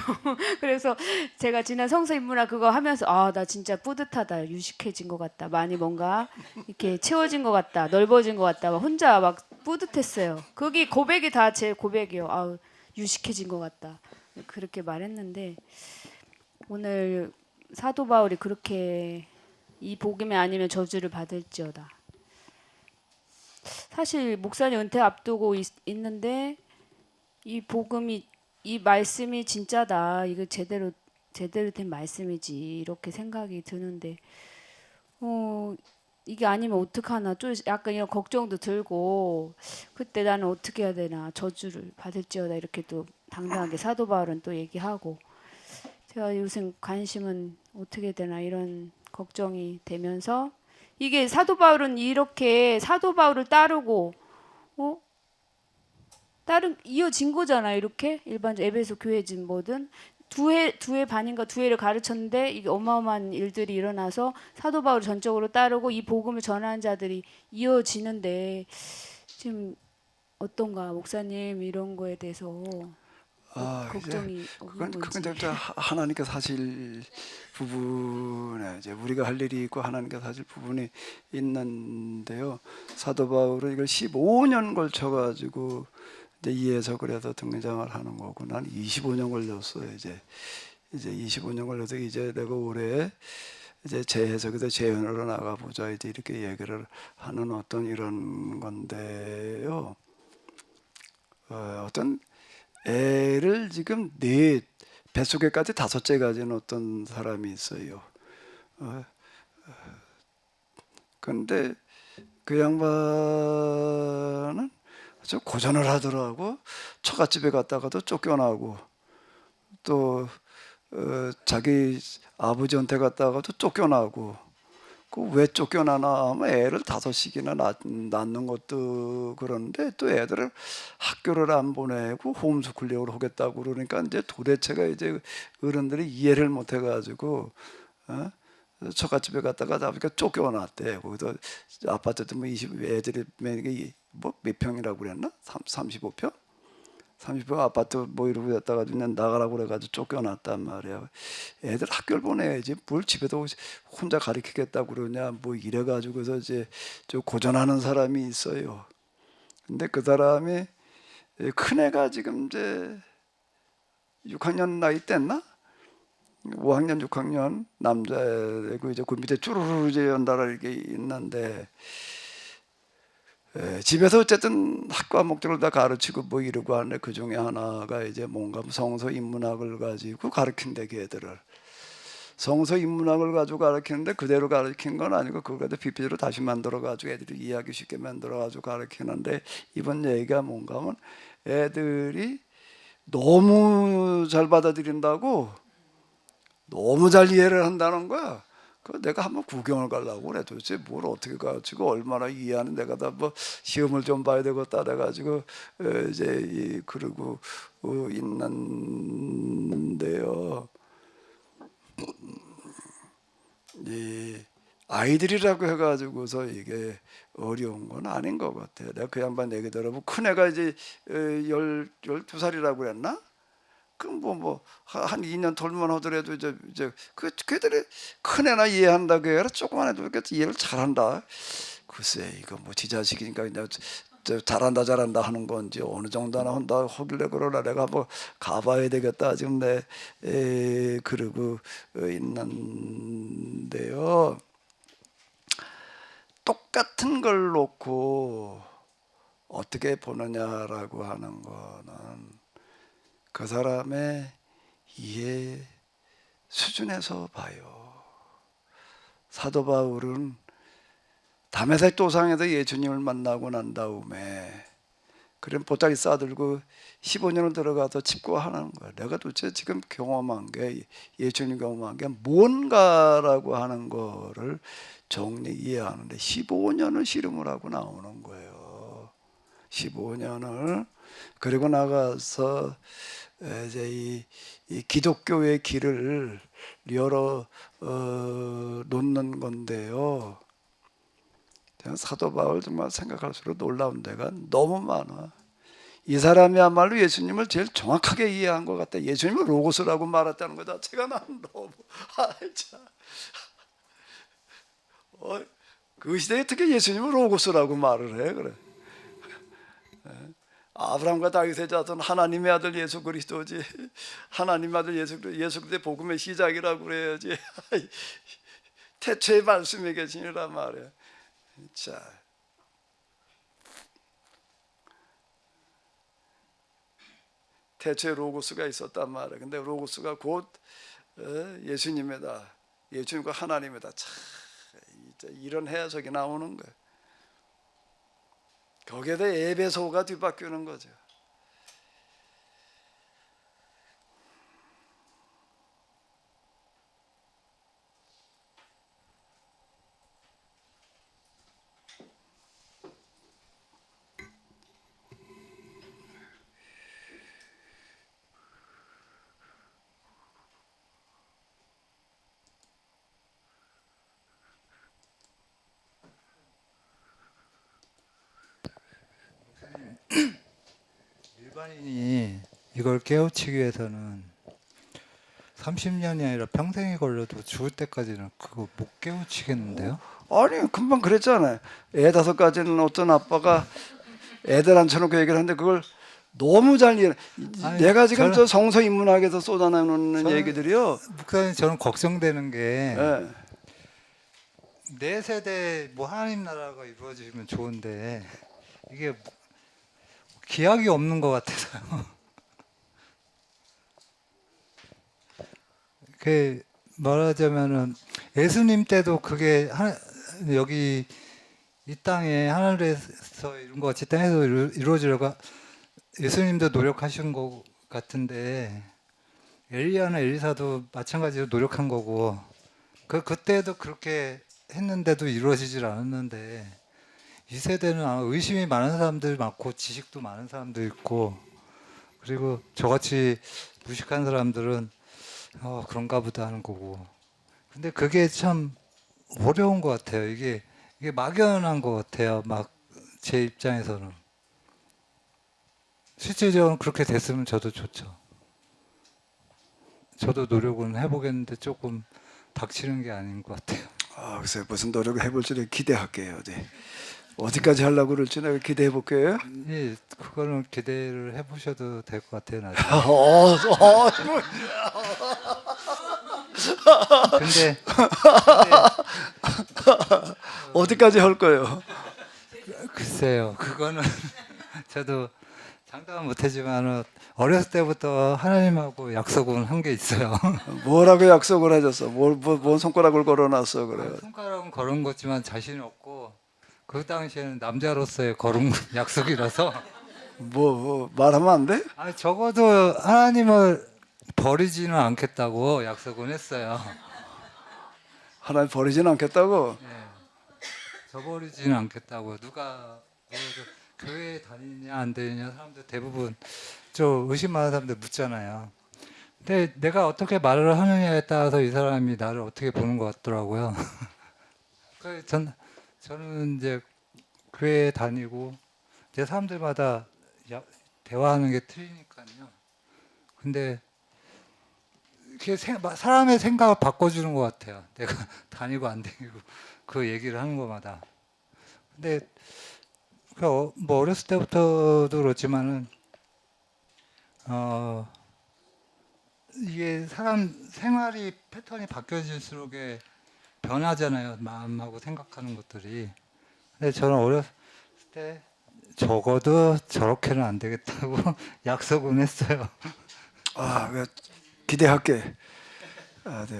그래서 제가 지난 성서인문학 그거 하면서 나 진짜 뿌듯하다. 유식해진 것 같다. 많이 뭔가 이렇게 채워진 것 같다. 넓어진 것 같다. 혼자 막 뿌듯했어요. 거기 고백이 다 제 고백이에요. 유식해진 것 같다. 그렇게 말했는데 오늘 사도 바울이 그렇게 이 복음이 아니면 저주를 받을지어다. 사실 목사님 은퇴 앞두고 있는데 이 복음이 이 말씀이 진짜다. 이거 제대로 된 말씀이지. 이렇게 생각이 드는데 이게 아니면 어떡하나 좀 약간 이런 걱정도 들고 그때 나는 어떻게 해야 되나 저주를 받을지어다 이렇게 또 당당하게 사도 바울은 또 얘기하고 제가 요새 관심은 어떻게 되나 이런 걱정이 되면서 이게 사도 바울은 이렇게 사도 바울을 따르고 이어진 거잖아. 이렇게 일반적 에베소 교회진 뭐든 두 해 반인가 두 해를 가르쳤는데 이게 어마어마한 일들이 일어나서 사도 바울을 전적으로 따르고 이 복음을 전하는 자들이 이어지는데 지금 어떤가 목사님 이런 거에 대해서 이제 걱정이 없는 그건 건지. 이제 하나님께서 하실 부분에 이제 우리가 할 일이 있고 하나님께서 하실 부분이 있는데요. 사도 바울은 이걸 15년 걸쳐 가지고 이제 이해서 그래서 등장을 하는 거고, 난 25년 걸렸어요. 이제 25년 걸려서 이제 내가 올해 이제 재해석에서 재현으로 나가보자 이제 이렇게 얘기를 하는 어떤 이런 건데요. 어떤 애를 지금 뱃속에까지 5째 가진 어떤 사람이 있어요. 그런데 그 양반은 아주 고전을 하더라고. 처갓집에 갔다가도 쫓겨나고, 또 자기 아버지한테 갔다가도 쫓겨나고. 그 왜 쫓겨나나 하면 애를 5씩이나 낳는 것도 그런데 또 애들을 학교를 안 보내고 홈스쿨링을 하겠다고 그러니까 이제 도대체가 이제 어른들이 이해를 못 해가지고 처갓집에 갔다가 아버지가 쫓겨났대. 거기서 아파트도 뭐 20, 애들이 몇 평이라고 그랬나? 35평? 30평 아파트 뭐 이러고 갔다가 그냥 나가라고 그래가지고 쫓겨났단 말이야. 애들 학교를 보내야지 뭘 집에서 혼자 가르치겠다고 그러냐 뭐 이래가지고 그래서 이제 좀 고전하는 사람이 있어요. 근데 그 사람이 큰애가 지금 이제 6학년 나이 뗐나? 5학년 6학년 남자애고 이제 그 밑에 쭈루루 이제 연달아 이렇게 있는데 집에서 어쨌든 학과 목적을 다 가르치고 뭐 이러고 하는데 그 중에 하나가 이제 뭔가 성서 인문학을 가지고 가르친대 걔들을. 성서 인문학을 가지고 가르치는데 그대로 가르친 건 아니고 그걸 가지고 PPT로 다시 만들어 가지고 애들이 이해하기 쉽게 만들어 가지고 가르치는데 이번 얘기가 뭔가 하면 애들이 너무 잘 받아들인다고, 너무 잘 이해를 한다는 거야. 그 내가 한번 구경을 가려고 그래. 도대체 뭘 어떻게 가르치고 얼마나 이해하는, 내가 다 뭐 시험을 좀 봐야 되겠다 그래가지고 이제 그러고 있는데요. 이 아이들이라고 해가지고서 이게 어려운 건 아닌 것 같아. 내가 그 양반 얘기 들어보면 큰 애가 이제 12살이라고 그랬나? 한 2년 돌만 하더라도 이제 걔들이 큰 애나 이해한다고 해라 조그만 애도 이렇게 이해를 잘한다. 글쎄 이거 뭐 지 자식이니까 그냥 잘한다 하는 건지 어느 정도나 한다 하길래 그러나 내가 한번 가봐야 되겠다 지금 그러고 있는데요. 똑같은 걸 놓고 어떻게 보느냐라고 하는 거는 그 사람의 이해 수준에서 봐요. 사도 바울은 다메섹 도상에서 예수님을 만나고 난 다음에 그런 보따리 싸들고 15년을 들어가서 집고하는 거야. 내가 도대체 지금 경험한 게, 예수님 경험한 게 뭔가라고 하는 거를 정리 이해하는데 15년을 씨름을 하고 나오는 거예요. 15년을. 그리고 나가서 이제 이 기독교의 길을 열어 놓는 건데요. 사도 바울 정말 생각할수록 놀라운 데가 너무 많아. 이 사람이야말로 예수님을 제일 정확하게 이해한 것 같아. 예수님을 로고스라고 말했다는 거 자체가 난 너무 그 시대에 어떻게 예수님을 로고스라고 말을 해 그래. 아브라함과 다윗의 자손 하나님의 아들 예수 그리스도지. 하나님의 아들 예수 그리스도의 복음의 시작이라고 그래야지. 태초의 말씀에 계시니라 말이야. 자, 태초에 로고스가 있었단 말이야. 근데 로고스가 곧 예수님이다. 예수님과 하나님이다. 참 이런 해석이 나오는 거야. 거기에다 에베소가 뒤바뀌는 거죠. 일반인이 이걸 깨우치기 위해서는 30년이 아니라 평생이 걸려도 죽을 때까지는 그거 못 깨우치겠는데요? 아니 금방 그랬잖아요. 애 5가지는 어떤 아빠가 애들 앉혀놓고 얘기를 하는데 그걸 너무 잘 이해. 아니, 내가 지금 저는- 저 성서인문학에서 쏟아내는 저는- 얘기들이요. 목사님 저는 걱정되는 게 예. 내 세대 뭐 하나님 나라가 이루어지면 좋은데 이게 기약이 없는 것 같아서요. 그 말하자면은 예수님 때도 그게 여기 이 땅에 하늘에서 이룬 것 같이 땅에서 이루어지려고 예수님도 노력하신 것 같은데 엘리야나 엘리사도 마찬가지로 노력한 거고 그때도 그렇게 했는데도 이루어지질 않았는데 이 세대는 아마 의심이 많은 사람들 많고 지식도 많은 사람도 있고 그리고 저같이 무식한 사람들은 그런가 보다 하는 거고 근데 그게 참 어려운 것 같아요. 이게 막연한 것 같아요. 막 제 입장에서는 실질적으로 그렇게 됐으면 저도 좋죠. 저도 노력은 해보겠는데 조금 닥치는 게 아닌 것 같아요. 아, 글쎄 무슨 노력을 해볼지를 기대할게요. 네. 어디까지 하려고 그럴지 내가 기대해 볼게요. 예, 그거는 기대를 해보셔도 될 것 같아요. 나중에. 근데 어디까지 할 거예요? 글쎄요, 그거는 저도 장담은 못하지만 어렸을 때부터 하나님하고 약속은 한 게 있어요. 뭐라고 약속을 해줬어? 뭔 손가락을 걸어놨어 그래요? 손가락은 걸은 거지만 자신이 없고 그 당시에는 남자로서의 걸은 약속이라서 뭐 말하면 안 돼? 적어도 하나님을 버리지는 않겠다고 약속은 했어요. 하나님 버리진 않겠다고? 예. 저버리지는 않겠다고. 누가 교회 다니냐 안 다니냐 사람들 대부분 좀 의심 많은 사람들 묻잖아요. 근데 내가 어떻게 말을 하느냐에 따라서 이 사람이 나를 어떻게 보는 것 같더라고요. 저는 이제 교회 다니고 이제 사람들마다 대화하는 게 틀리니까요. 근데 그게 사람의 생각을 바꿔주는 것 같아요. 내가 다니고 안 다니고 그 얘기를 하는 것마다. 근데 뭐 어렸을 때부터도 그렇지만은 이게 사람 생활이 패턴이 바뀌어질수록 변하잖아요. 마음하고 생각하는 것들이. 근데 저는 어렸을 때 적어도 저렇게는 안 되겠다고 약속은 했어요. 아, 기대할게. 아, 네.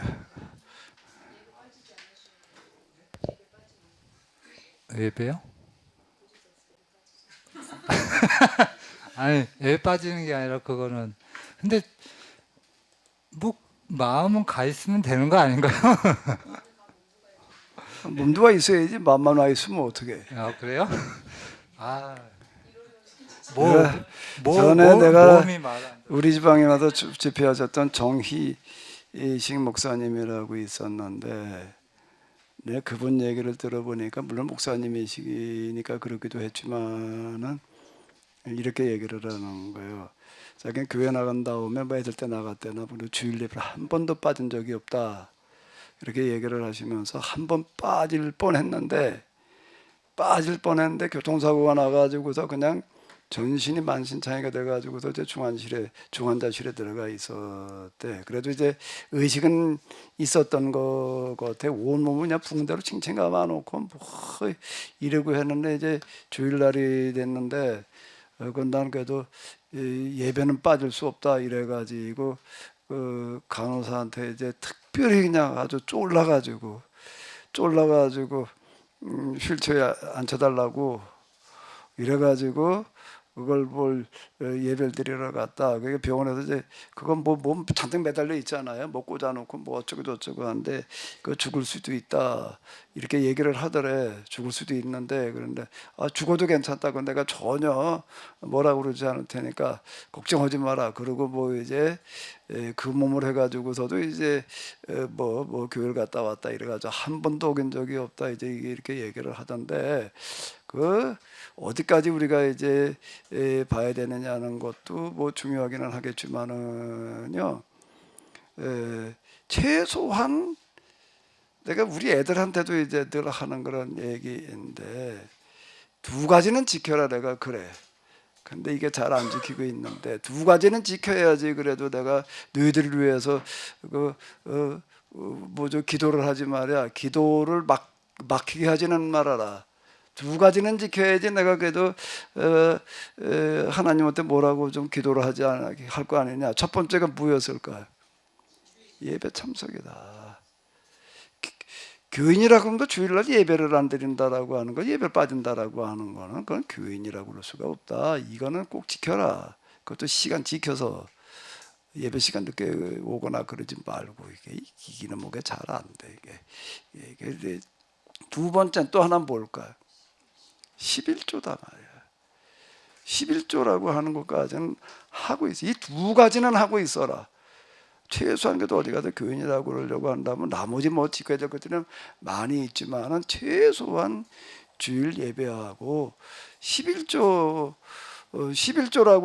예배요? 아니 애 빠지는 게 아니라 그거는 근데 뭐 마음은 가 있으면 되는 거 아닌가요? 몸도 와 있어야지. 맘만 와 있으면 어떡해? 아 그래요? 아 전에 내가 몸이 말안 우리 지방에 와서 집회하셨던 정희식 목사님이라고 있었는데 내가 그분 얘기를 들어보니까 물론 목사님이시니까 그렇기도 했지만은 이렇게 얘기를 하는 거예요. 자기는 교회 나간 다음에 뭐 애들 때 나갔대나 그리고 주일 예배를 한 번도 빠진 적이 없다. 이렇게 얘기를 하시면서 한 번 빠질 뻔했는데 교통사고가 나가지고서 그냥 전신이 만신창이가 돼가지고서 이제 중환자실에 들어가 있었대. 그래도 이제 의식은 있었던 것 같아. 온 몸을 그냥 붕대로 칭칭 감아놓고 뭐 이러고 했는데 이제 주일날이 됐는데 그건 난 그래도 예배는 빠질 수 없다 이래가지고 그 간호사한테 이제 특별히 그냥 아주 쫄라가지고 휠체어에 앉혀달라고 이래가지고 그걸 예배를 드리러 갔다. 그게 병원에서 이제 그건 뭐 몸 잔뜩 매달려 있잖아요. 뭐 꽂아놓고 뭐 어쩌고 저쩌고 하는데 그 죽을 수도 있다 이렇게 얘기를 하더래. 죽을 수도 있는데 그런데 죽어도 괜찮다고 내가 전혀 뭐라고 그러지 않을 테니까 걱정하지 마라. 그러고 뭐 이제 그 몸을 해가지고서도 이제 뭐 교회를 갔다 왔다 이래가지고 한 번도 오긴 적이 없다 이제 이게 이렇게 얘기를 하던데 그 어디까지 우리가 이제 봐야 되느냐는 것도 뭐 중요하기는 하겠지만은요 최소한 내가 우리 애들한테도 이제 늘 하는 그런 얘기인데 두 가지는 지켜라 내가 그래. 근데 이게 잘 안 지키고 있는데 두 가지는 지켜야지 그래도 내가 너희들을 위해서 뭐죠 기도를 하지 말이야. 기도를 막히게 하지는 말아라. 두 가지는 지켜야지 내가 그래도 하나님한테 뭐라고 좀 기도를 하지 않게 할 거 아니냐. 첫 번째가 뭐였을까요? 예배 참석이다. 교인이라고 하면 주일날 예배를 안 드린다라고 하는 거, 예배 빠진다라고 하는 거는 그건 교인이라고 그럴 수가 없다. 이거는 꼭 지켜라. 그것도 시간 지켜서 예배 시간 늦게 오거나 그러지 말고 이게 이기는 목에 잘 안 돼. 이게 이제 두 번째 또 하나 뭘까요? 11조다 말이야. 11조라고 하는 것까지는 하고 있어. 이 두 가지는 하고 있어라. 최소한 그래도 어디 가서 교인이라고 그러려고 한다면 나머지 뭐 지켜야 될 것들은 많이 있지만은 최소한 주일 예배하고 11조라고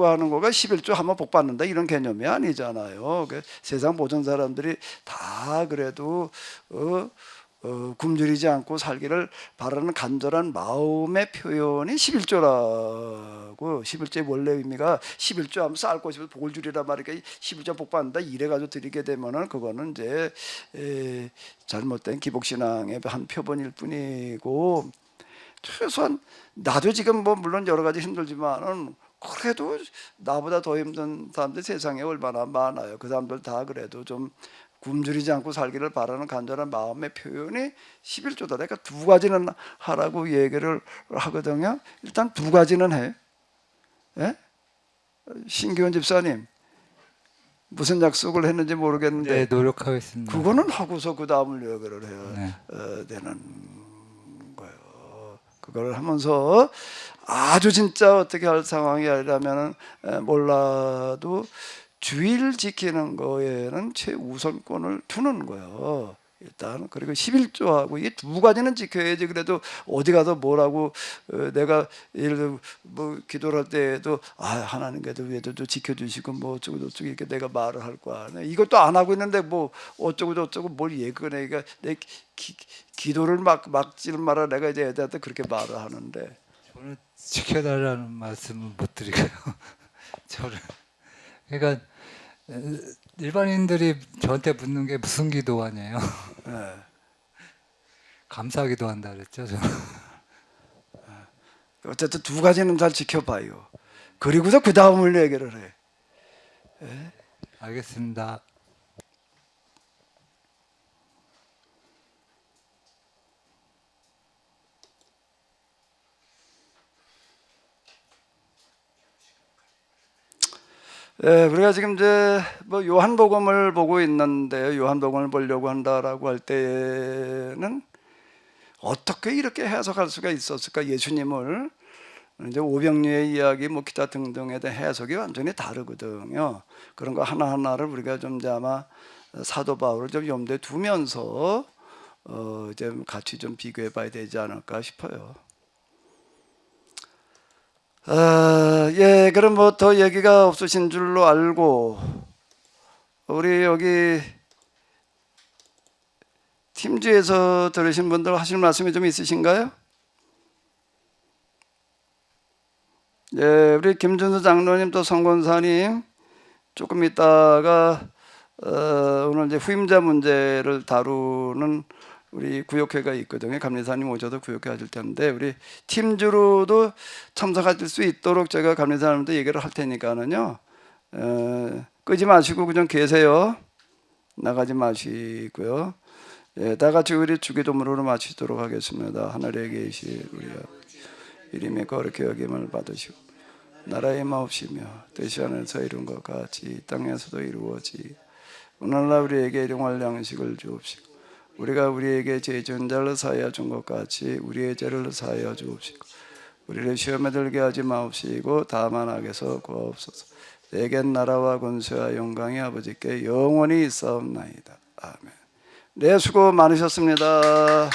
하는 거가 11조 하면 복 받는다 이런 개념이 아니잖아요. 세상 모든 사람들이 다 그래도 굶주리지 않고 살기를 바라는 간절한 마음의 표현이 11조라고 11조의 원래 의미가 11조 하면 쌀 것이 복을 주리라 말이니까 11조 복 받는다 이래가지고 드리게 되면은 그거는 이제 잘못된 기복신앙의 한 표본일 뿐이고 최소한 나도 지금 뭐 물론 여러 가지 힘들지만은 그래도 나보다 더 힘든 사람들 세상에 얼마나 많아요. 그 사람들 다 그래도 좀 굶주리지 않고 살기를 바라는 간절한 마음의 표현이 11조다. 내가 두 가지는 하라고 얘기를 하거든요. 일단 두 가지는 해. 예? 신기원 집사님 무슨 약속을 했는지 모르겠는데 네, 노력하겠습니다. 그거는 하고서 그 다음을 얘기를 해야 네. 되는 거예요. 그걸 하면서 아주 진짜 어떻게 할 상황이 아니라면 몰라도 주일 지키는 거에는 최우선권을 두는 거예요. 일단 그리고 11조하고 이 두 가지는 지켜야지. 그래도 어디 가서 뭐라고 내가 예를 들어 뭐 기도를 할 때에도 하나님께도 위에도 지켜주시고 뭐 어쩌고 저쩌고 이렇게 내가 말을 할 거 아니야. 이것도 안 하고 있는데 뭐 어쩌고 저쩌고 뭘 얘기해. 내가 내 기도를 막지를 말아 내가 이제 애들한테 그렇게 말을 하는데 저는 지켜달라는 말씀은 못 드리고요. 저를 그러니까 일반인들이 저한테 묻는 게 무슨 기도하냐요. 네. 감사 기도한다 그랬죠. 저는. 어쨌든 두 가지는 잘 지켜봐요. 그리고서 그 다음을 얘기를 해. 네? 알겠습니다. 예, 우리가 지금 이제 뭐 요한복음을 보고 있는데 요한복음을 보려고 한다라고 할 때는 어떻게 이렇게 해석할 수가 있었을까? 예수님을 이제 오병리의 이야기, 뭐 기타 등등에 대한 해석이 완전히 다르거든요. 그런 거 하나 하나를 우리가 좀 이제 아마 사도 바울을 좀 염두에 두면서 이제 같이 좀 비교해봐야 되지 않을까 싶어요. 예, 그럼 뭐 더 얘기가 없으신 줄로 알고 우리 여기 팀즈에서 들으신 분들 하실 말씀이 좀 있으신가요? 예, 우리 김준수 장로님 또 성권사님 조금 있다가 오늘 이제 후임자 문제를 다루는 우리 구역회가 있거든요. 감리사님 오셔도 구역회 하실 텐데 우리 팀주로도 참석하실 수 있도록 제가 감리사님도 얘기를 할 테니까는요. 끄지 마시고 그냥 계세요. 나가지 마시고요. 예, 다 같이 우리 주기도문으로 마치도록 하겠습니다. 하늘에 계신 우리 이름이 거룩히 여김을 받으시고 나라의 마옵시며 뜻이 하늘에서 이룬 것 같이 땅에서도 이루어지 오늘날 우리에게 일용할 양식을 주옵시고 우리가 우리에게 죄 지은 자를 사하여 준 것 같이 우리의 죄를 사하여 주옵시고 우리를 시험에 들게 하지 마옵시고 다만 악에서 구하옵소서. 내겐 나라와 권세와 영광이 아버지께 영원히 있사옵나이다. 아멘. 네, 수고 많으셨습니다.